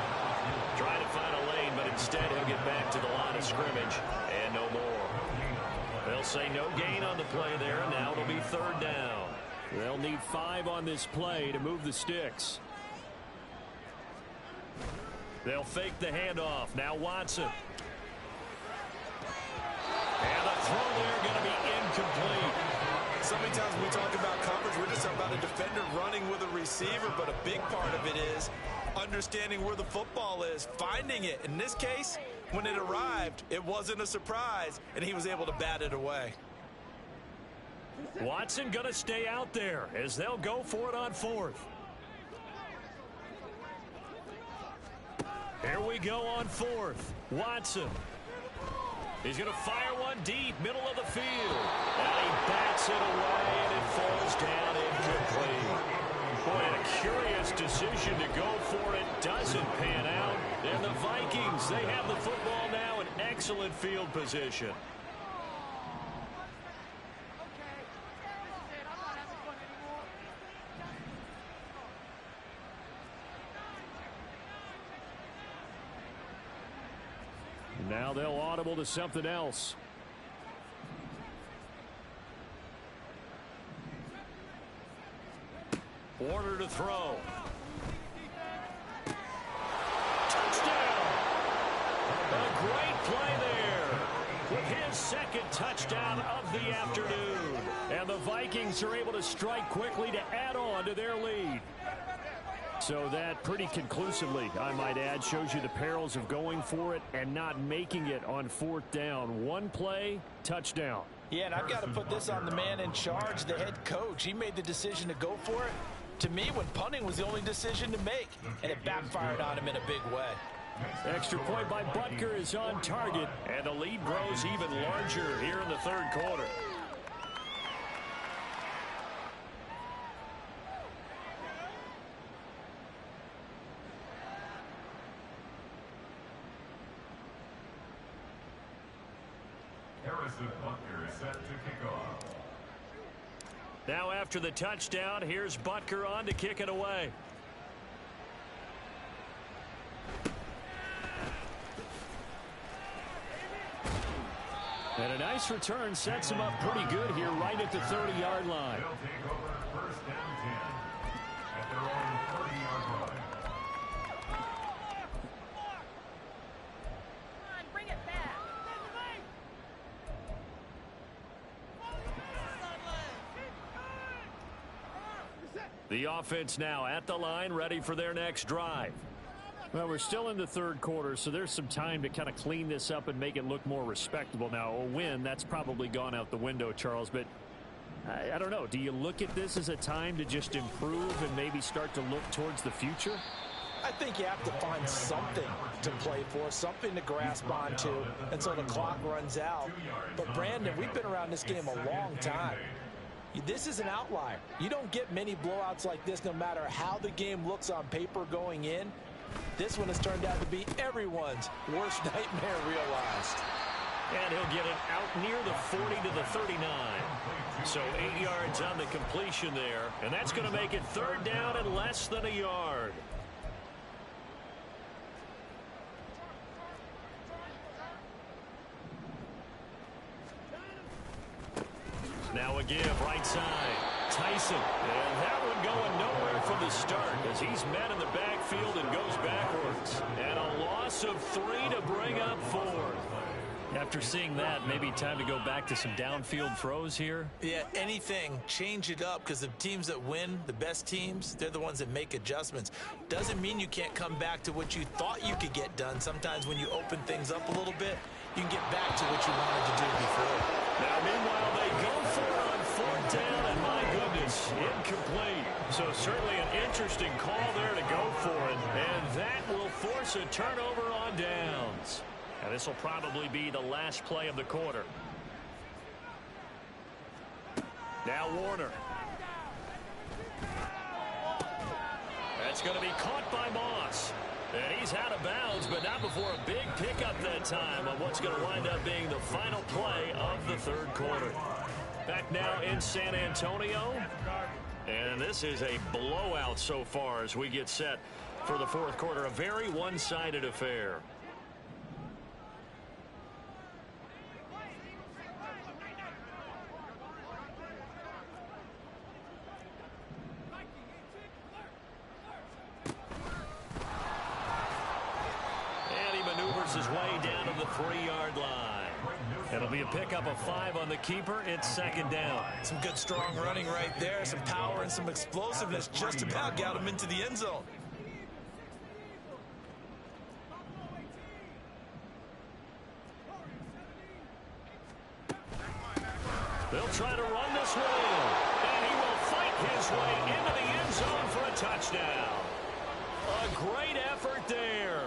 Trying to find a lane, but instead he'll get back to the line of scrimmage, and no more. They'll say no gain on the play there, and now it'll be 3rd down. They'll need 5 on this play to move the sticks. They'll fake the handoff. Now Watson. And the throw there going to be incomplete. So many times when we talk about coverage, we're just about a defender running with a receiver, but a big part of it is understanding where the football is, finding it. In this case, when it arrived, it wasn't a surprise, and he was able to bat it away. Watson going to stay out there as they'll go for it on 4th. Here we go on 4th. Watson. He's going to fire one deep, middle of the field. And he bats it away, and it falls down incomplete. Boy, a curious decision to go for it. Doesn't pan out. And the Vikings, they have the football now in excellent field position. Now they'll audible to something else. Warner to throw. Touchdown! A great play there with his 2nd touchdown of the afternoon. And the Vikings are able to strike quickly to add on to their lead. So that pretty conclusively, I might add, shows you the perils of going for it and not making it on 4th down. One play, touchdown. Yeah, and I've got to put this on the man in charge, the head coach. He made the decision to go for it. To me, when punting was the only decision to make, and it backfired on him in a big way. Extra point by Butker is on target. And the lead grows even larger here in the 3rd quarter. Butker is set to kick off. Now after the touchdown, here's Butker on to kick it away. nice return sets him up pretty good here right at the 30-yard line. They'll take over first down 10 at their own 30-yard line. Come on, bring it back. The offense now at the line, ready for their next drive. Well, we're still in the third quarter, so there's some time to kind of clean this up and make it look more respectable. Now, a win, that's probably gone out the window, Charles, but I don't know. Do you look at this as a time to just improve and maybe start to look towards the future? I think you have to find something to play for, something to grasp onto until the clock runs out. But, Brandon, we've been around this game a long time. This is an outlier. You don't get many blowouts like this no matter how the game looks on paper going in. This one has turned out to be everyone's worst nightmare realized. And he'll get it out near the 40 to the 39. So 8 yards on the completion there. And that's going to make it third down and less than a yard. Now a give, right side. Tyson. And that one going nowhere from the start as he's met in the backfield and goes backwards. And a loss of 3 to bring up 4. After seeing that, maybe time to go back to some downfield throws here. Yeah, anything. Change it up because the teams that win, the best teams, they're the ones that make adjustments. Doesn't mean you can't come back to what you thought you could get done. Sometimes when you open things up a little bit, you can get back to what you wanted to do before. Now, meanwhile, they go for it on fourth down, and my goodness, incomplete. So certainly an interesting call there to go for it, and that will force a turnover on downs. And this will probably be the last play of the quarter. Now Warner. That's going to be caught by Moss. And he's out of bounds, but not before a big pickup that time on what's going to wind up being the final play of the third quarter. Back now in San Antonio. And this is a blowout so far as we get set for the fourth quarter. A very one-sided affair. His way down to the 3-yard line. It'll be a pickup of 5 on the keeper. It's second down. Some good strong running right there. Some power and some explosiveness just about got him into the end zone. They'll try to run this one in. And he will fight his way into the end zone for a touchdown. A great effort there.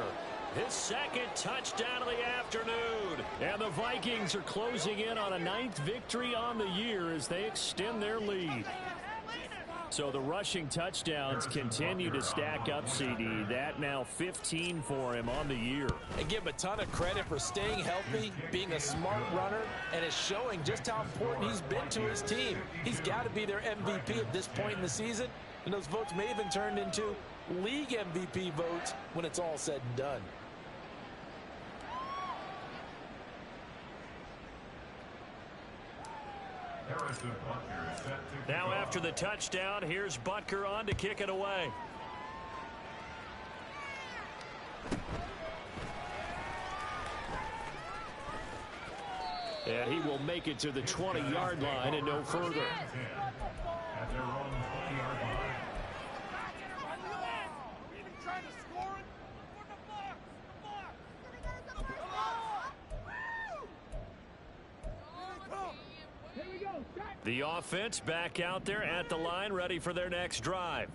His second touchdown of the afternoon. And the Vikings are closing in on a 9th victory on the year as they extend their lead. So the rushing touchdowns continue to stack up, CD. That now 15 for him on the year. And give him a ton of credit for staying healthy, being a smart runner, and is showing just how important he's been to his team. He's got to be their MVP at this point in the season, and those votes may even turn into league MVP votes when it's all said and done. Now after the touchdown, here's Butker on to kick it away. And he will make it to the 20-yard line and no further. At their own 20-yard line. The offense back out there at the line, ready for their next drive.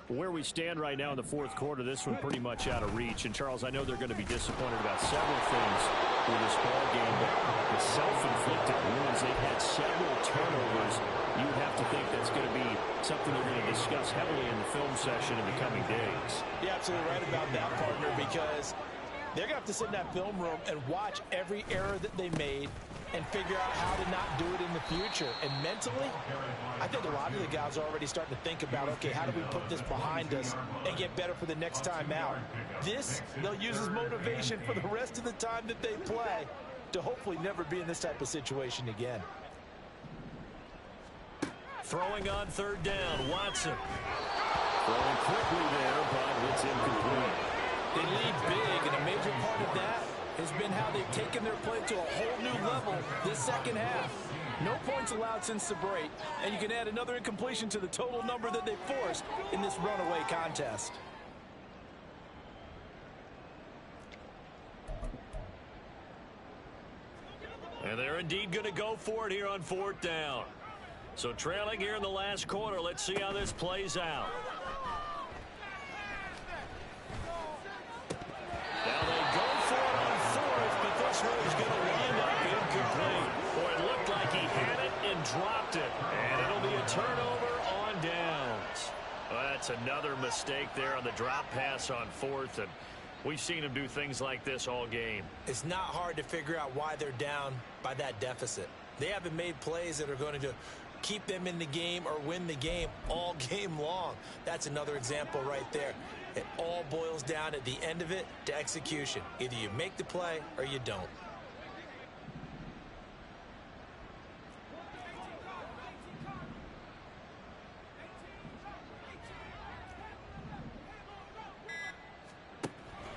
Where we stand right now in the fourth quarter, this one pretty much out of reach. And, Charles, I know they're going to be disappointed about several things with this ball game, but the self-inflicted wounds, they've had several turnovers. You would have to think that's going to be something they're going to discuss heavily in the film session in the coming days. You're absolutely right about that, partner, because they're going to have to sit in that film room and watch every error that they made and figure out how to not do it in the future. And mentally, I think a lot of the guys are already starting to think about, okay, how do we put this behind us and get better for the next time out? This, they'll use as motivation for the rest of the time that they play. to hopefully never be in this type of situation again. Throwing on third down, Watson. Throwing quickly there, but it's incomplete. They lead big, and a major part of that has been how they've taken their play to a whole new level this second half. No points allowed since the break, and you can add another incompletion to the total number that they forced in this runaway contest. And they're indeed going to go for it here on fourth down. So trailing here in the last quarter, let's see how this plays out. Now they go for it on fourth, but this one is going to wind up incomplete. Boy, it looked like he had it and dropped it. And it'll be a turnover on downs. Well, that's another mistake there on the drop pass on fourth, and we've seen him do things like this all game. It's not hard to figure out why they're down by that deficit. They haven't made plays that are going to keep them in the game or win the game all game long. That's another example right there. It all boils down at the end of it to execution. Either you make the play or you don't.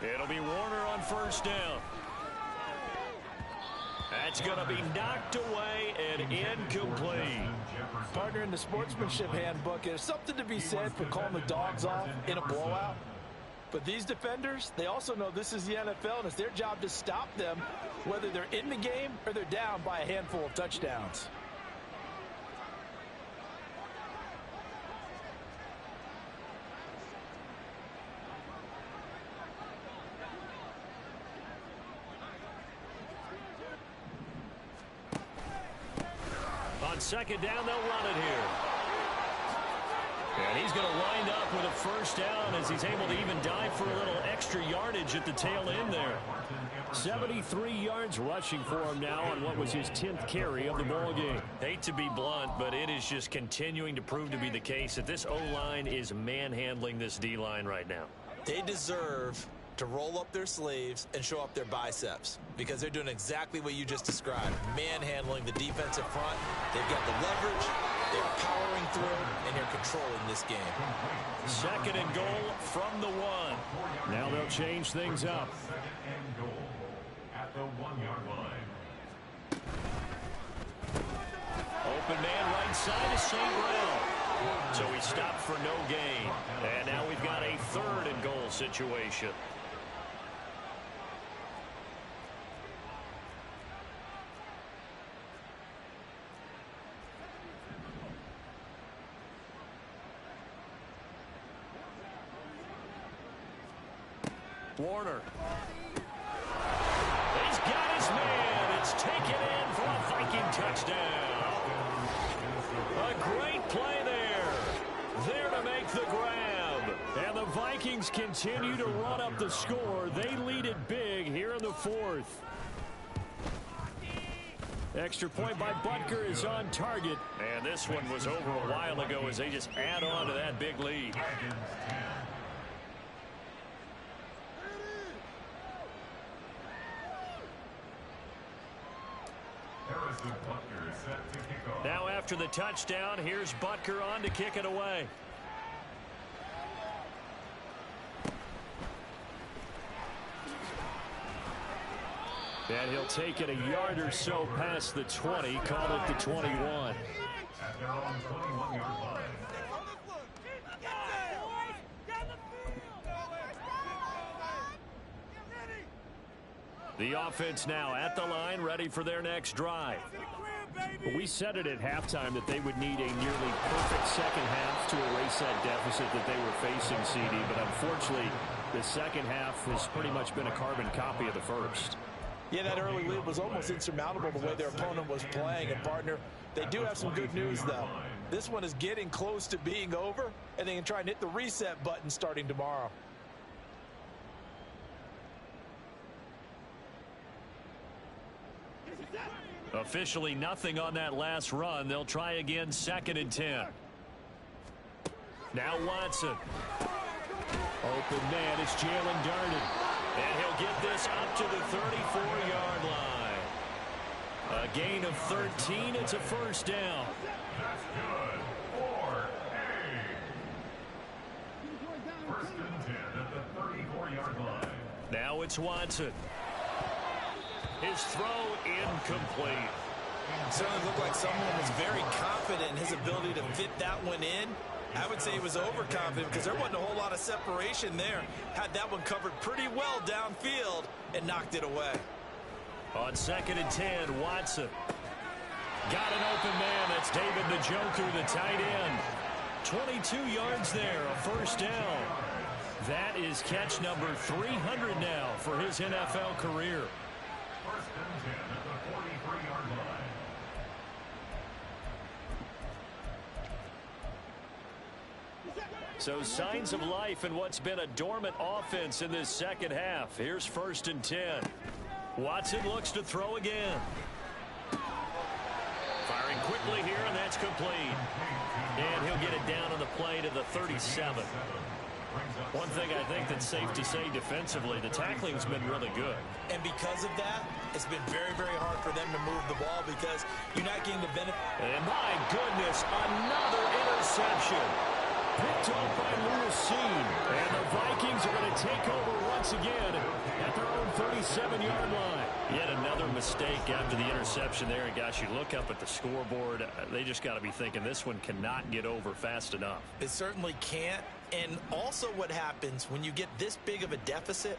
It'll be Warner on first down. That's going to be knocked away and incomplete. Partner, in the sportsmanship handbook, there's something to be said for calling the dogs off in a blowout. But these defenders, they also know this is the NFL, and it's their job to stop them, whether they're in the game or they're down by a handful of touchdowns. On second down, they'll run it here. And he's going to wind up with a first down as he's able to even dive for a little extra yardage at the tail end there. 73 yards rushing for him now on what was his 10th carry of the ball game. Hate to be blunt, but it is just continuing to prove to be the case that this O-line is manhandling this D-line right now. They deserve to roll up their sleeves and show up their biceps because they're doing exactly what you just described, manhandling the defensive front. They've got the leverage, they're powering through, and they're controlling this game. Second and goal from the one. Now they'll change things up. Second and goal at the 1-yard line. Open man right side is St. Brown. So he stopped for no gain. And now we've got a third and goal situation. Warner. He's got his man. It's taken in for a Viking touchdown. A great play there. There to make the grab. And the Vikings continue to run up the score. They lead it big here in the fourth. Extra point by Butker is on target. And this one was over a while ago as they just add on to that big lead. Now after the touchdown, here's Butker on to kick it away. And he'll take it a yard or so past the 20, call it the 21. At their own 21-yard line. The offense now at the line, ready for their next drive. We said it at halftime that they would need a nearly perfect second half to erase that deficit that they were facing, CD. But unfortunately, the second half has pretty much been a carbon copy of the first. Yeah, that early lead was almost insurmountable the way their opponent was playing. And, partner, they do have some good news, though. This one is getting close to being over, and they can try and hit the reset button starting tomorrow. Officially nothing on that last run. They'll try again, second and 10. Now Watson. Open man, it's Jalen Darden. And he'll get this up to the 34-yard line. A gain of 13. It's a first down. That's good. 4A. First and 10 at the 34-yard line. Now it's Watson. His throw incomplete. Certainly looked like someone was very confident in his ability to fit that one in. I would say he was overconfident because there wasn't a whole lot of separation there. Had that one covered pretty well downfield and knocked it away. On 2nd and 10, Watson. Got an open man. That's David Njoku, the tight end. 22 yards there, a first down. That is catch number 300 now for his NFL career. First and 10 at the 43-yard line. So signs of life in what's been a dormant offense in this second half. Here's 1st and 10. Watson looks to throw again. Firing quickly here, and that's complete. And he'll get it down on the play to the 37. One thing I think that's safe to say defensively, the tackling's been really good. And because of that, it's been very, very hard for them to move the ball because you're not getting the benefit. And my goodness, another interception. Picked off by Lewis Seen. And the Vikings are going to take over once again at their own 37-yard line. Yet another mistake after the interception there. And gosh, you look up at the scoreboard, they just got to be thinking this one cannot get over fast enough. It certainly can't. And also what happens when you get this big of a deficit,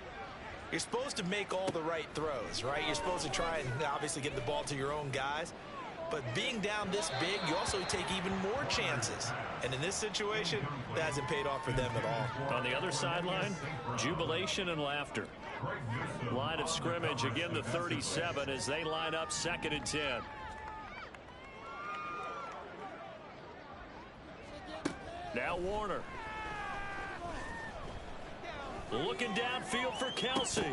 you're supposed to make all the right throws, right? You're supposed to try and obviously get the ball to your own guys. But being down this big, you also take even more chances. And in this situation, that hasn't paid off for them at all. On the other sideline, jubilation and laughter. Line of scrimmage, again the 37 as they line up 2nd and 10. Now Warner. Looking downfield for Kelsey.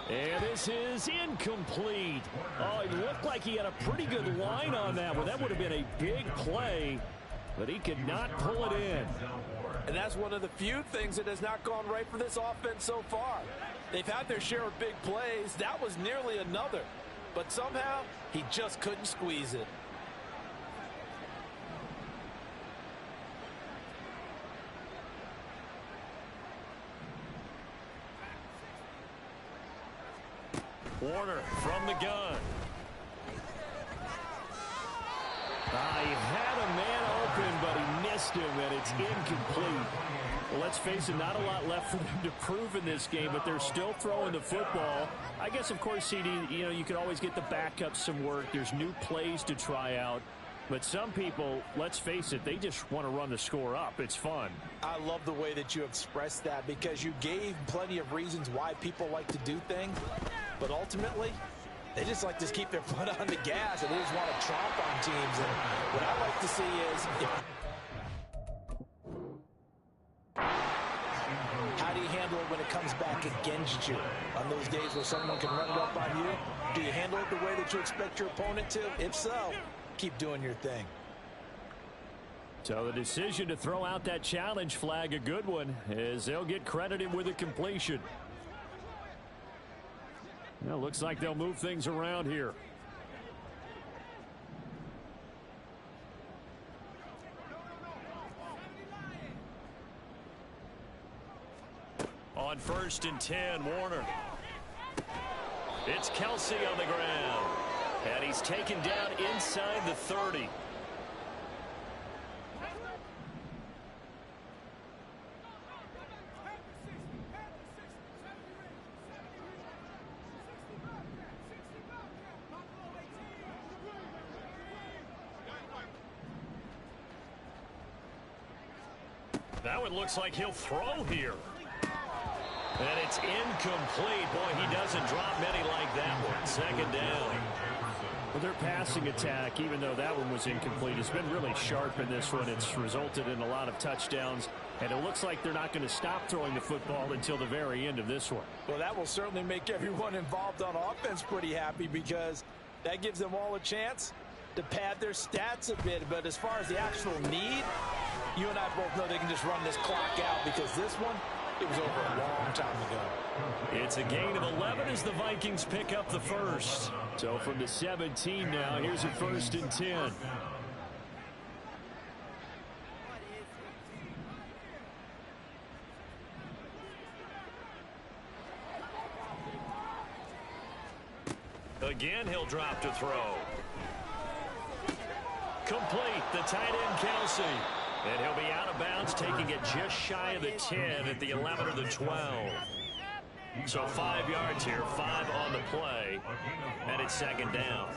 And this is incomplete. Oh, it looked like he had a pretty good line on that one. That would have been a big play, but he could not pull it in. And that's one of the few things that has not gone right for this offense so far. They've had their share of big plays. That was nearly another. But somehow, he just couldn't squeeze it. Warner from the gun. He had a man open, but he missed him, and it's incomplete. Well, let's face it, not a lot left for them to prove in this game, but they're still throwing the football. I guess, of course, CD, you could always get the backups some work. There's new plays to try out. But some people, let's face it, they just want to run the score up. It's fun. I love the way that you expressed that because you gave plenty of reasons why people like to do things. But ultimately, they just like to keep their foot on the gas and they just want to tromp on teams. And what I like to see is how do you handle it when it comes back against you? On those days where someone can run it up on you, do you handle it the way that you expect your opponent to? If so, keep doing your thing. So the decision to throw out that challenge flag, a good one, as they'll get credited with a completion. Well, looks like they'll move things around here. On 1st and 10, Warner. It's Kelsey on the ground. And he's taken down inside the 30. That one looks like he'll throw here. And it's incomplete. Boy, he doesn't drop many like that one. 2nd down. Well, their passing attack, even though that one was incomplete, has been really sharp in this one. It's resulted in a lot of touchdowns. And it looks like they're not going to stop throwing the football until the very end of this one. Well, that will certainly make everyone involved on offense pretty happy because that gives them all a chance to pad their stats a bit. But as far as the actual need, you and I both know they can just run this clock out because this one, it was over a long time ago. It's a gain of 11 as the Vikings pick up the first. So from the 17 now, here's a 1st and 10. Again, he'll drop to throw. Complete, the tight end Kelsey. And he'll be out of bounds, taking it just shy of the 10 at the 11 or the 12. So 5 yards here, 5 on the play, and it's 2nd down.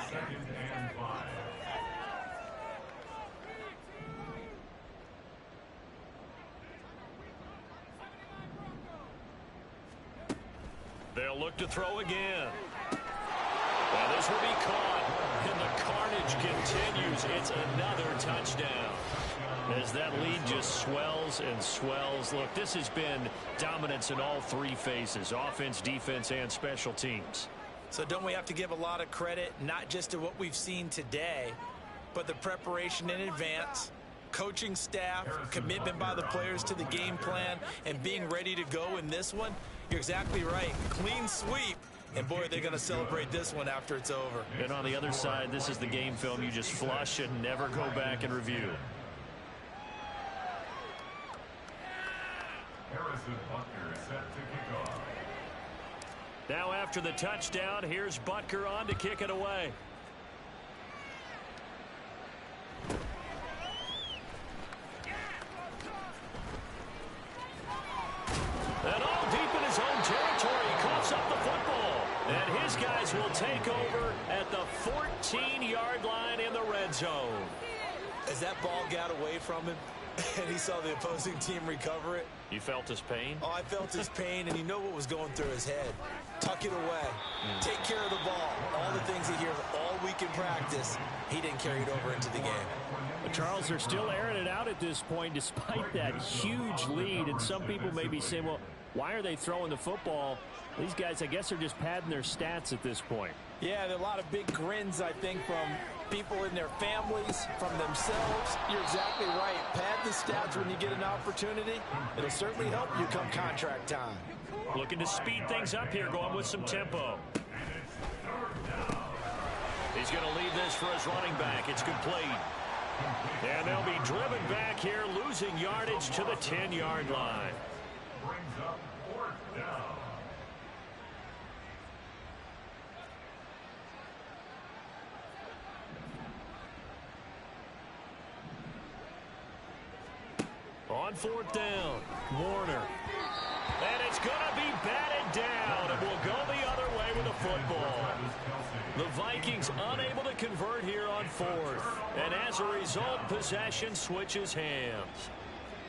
They'll look to throw again. And this will be caught, and the carnage continues. It's another touchdown. As that lead just swells and swells. Look, this has been dominance in all 3 phases, offense, defense, and special teams. So don't we have to give a lot of credit, not just to what we've seen today, but the preparation in advance, coaching staff, commitment by the players to the game plan, and being ready to go in this one? You're exactly right. Clean sweep. And, boy, they're going to celebrate this one after it's over. And on the other side, this is the game film you just flush and never go back and review. Harrison Butker set to kick off. Now after the touchdown, here's Butker on to kick it away. And all deep in his own territory, he coughs up the football. And his guys will take over at the 14-yard line in the red zone. As that ball got away from him and he saw the opposing team recover it. You felt his pain? Oh, I felt his pain, and you know what was going through his head. Tuck it away. Take care of the ball. All the things he hears all week in practice, he didn't carry it over into the game. But Charles, they're still airing it out at this point despite that huge lead. And some people may be saying, well, why are they throwing the football? These guys, I guess, are just padding their stats at this point. Yeah, there are a lot of big grins, I think, from people in their families, from themselves. You're exactly right. Pad the stats when you get an opportunity. It'll certainly help you come contract time. Looking to speed things up here, going with some tempo. He's going to leave this for his running back. It's complete. And they'll be driven back here, losing yardage to the 10-yard line. Brings up 4th down. On 4th down, Warner. And it's going to be batted down, and will go the other way with the football. The Vikings unable to convert here on 4th. And as a result, possession switches hands.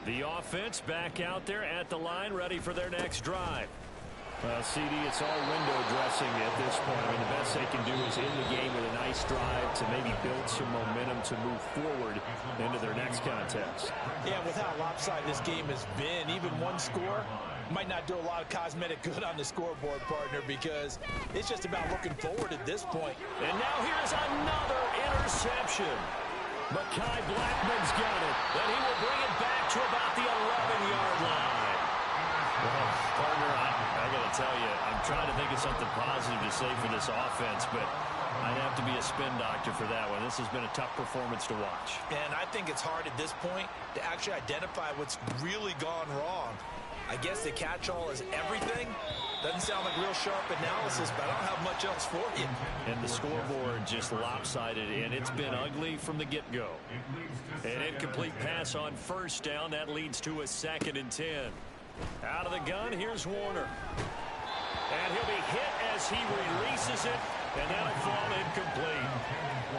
The offense back out there at the line, ready for their next drive. Well, CD, it's all window dressing at this point. I mean, the best they can do is end the game with a nice drive to maybe build some momentum to move forward into their next contest. Yeah, with how lopsided this game has been, even one score might not do a lot of cosmetic good on the scoreboard, partner, because it's just about looking forward at this point. And now here's another interception. Mekhi Blackman's got it. Then he will bring it back to about the 11-yard line. Well, partner, I got to tell you, I'm trying to think of something positive to say for this offense, but I'd have to be a spin doctor for that one. This has been a tough performance to watch. And I think it's hard at this point to actually identify what's really gone wrong. I guess the catch-all is everything. Doesn't sound like real sharp analysis, but I don't have much else for you. And the scoreboard just lopsided, and it's been ugly from the get-go. An incomplete pass on 1st down. That leads to a 2nd and 10. Out of the gun, here's Warner. And he'll be hit as he releases it, and that'll fall incomplete.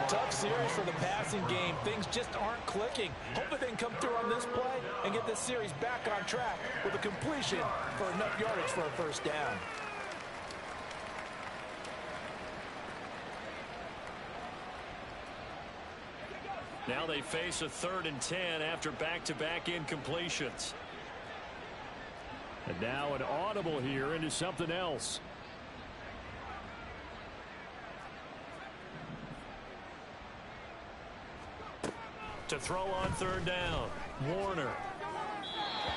Tough series for the passing game. Things just aren't clicking. Hopefully they can come through on this play and get this series back on track with a completion for enough yardage for a 1st down. Now they face a 3rd and 10 after back-to-back incompletions. And now an audible here into something else. To throw on 3rd down, Warner.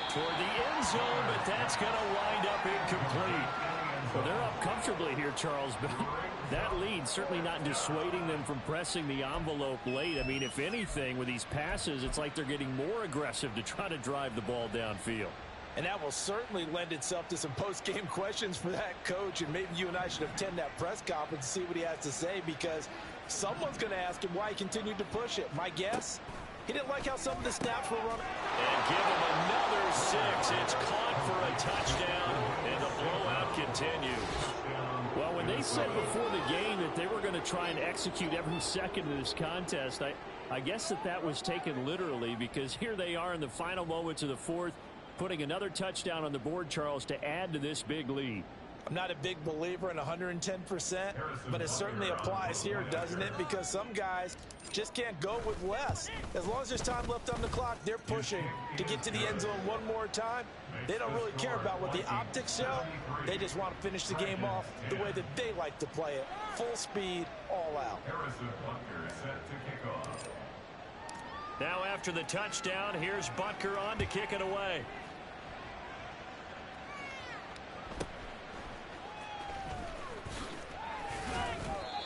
Toward the end zone, but that's going to wind up incomplete. Well, they're up comfortably here, Charles, but that lead certainly not dissuading them from pressing the envelope late. I mean, if anything, with these passes, it's like they're getting more aggressive to try to drive the ball downfield. And that will certainly lend itself to some post-game questions for that coach, and maybe you and I should attend that press conference and see what he has to say, because someone's going to ask him why he continued to push it. My guess, he didn't like how some of the snaps were running. And give him another 6. It's caught for a touchdown, and the blowout continues. Well, when they said before the game that they were going to try and execute every second of this contest, I guess that was taken literally, because here they are in the final moments of the fourth, putting another touchdown on the board, Charles, to add to this big lead. I'm not a big believer in 110%, but it certainly applies here, doesn't it? Because some guys just can't go with less. As long as there's time left on the clock, they're pushing to get to the end zone one more time. They don't really care about what the optics show. They just want to finish the game off the way that they like to play it. Full speed, all out. Now after the touchdown, here's Butker on to kick it away.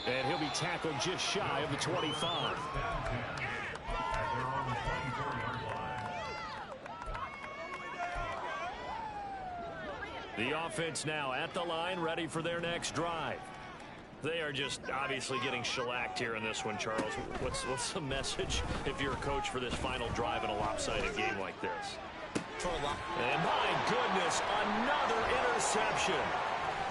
And he'll be tackled just shy of the 25. The offense now at the line, ready for their next drive. They are just obviously getting shellacked here in this one, Charles. What's the message if you're a coach for this final drive in a lopsided game like this? And my goodness, another interception.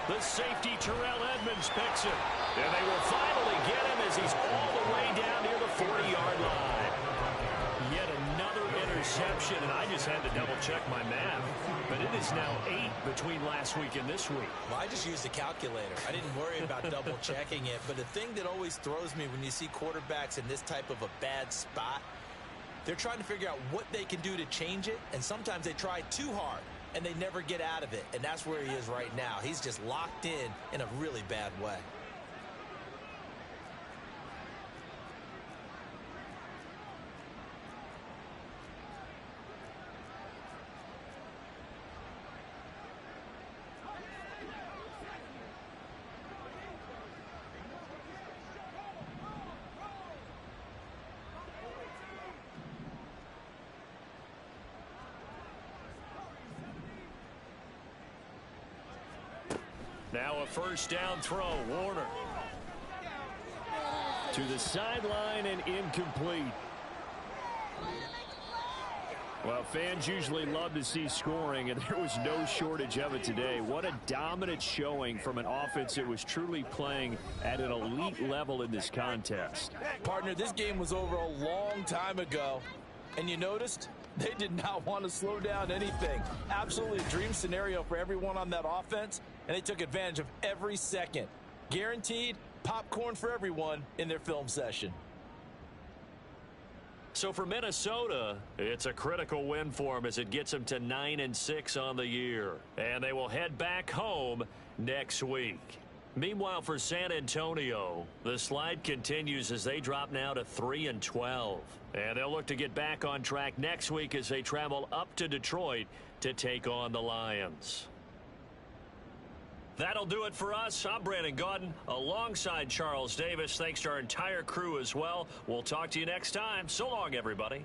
The safety, Terrell Edmonds, picks it. And they will finally get him as he's all the way down near the 40-yard line. Yet another interception, and I just had to double-check my math. But it is now 8 between last week and this week. Well, I just used a calculator. I didn't worry about double-checking it. But the thing that always throws me when you see quarterbacks in this type of a bad spot, they're trying to figure out what they can do to change it, and sometimes they try too hard, and they never get out of it. And that's where he is right now. He's just locked in a really bad way. Now a first down throw, Warner. To the sideline and incomplete. Well, fans usually love to see scoring, and there was no shortage of it today. What a dominant showing from an offense that was truly playing at an elite level in this contest. Partner, this game was over a long time ago, and you noticed they did not want to slow down anything. Absolutely a dream scenario for everyone on that offense, and they took advantage of every second. Guaranteed popcorn for everyone in their film session. So for Minnesota, it's a critical win for them as it gets them to 9-6 on the year. And they will head back home next week. Meanwhile, for San Antonio, the slide continues as they drop now to 3-12. And they'll look to get back on track next week as they travel up to Detroit to take on the Lions. That'll do it for us. I'm Brandon Gaudin alongside Charles Davis. Thanks to our entire crew as well. We'll talk to you next time. So long, everybody.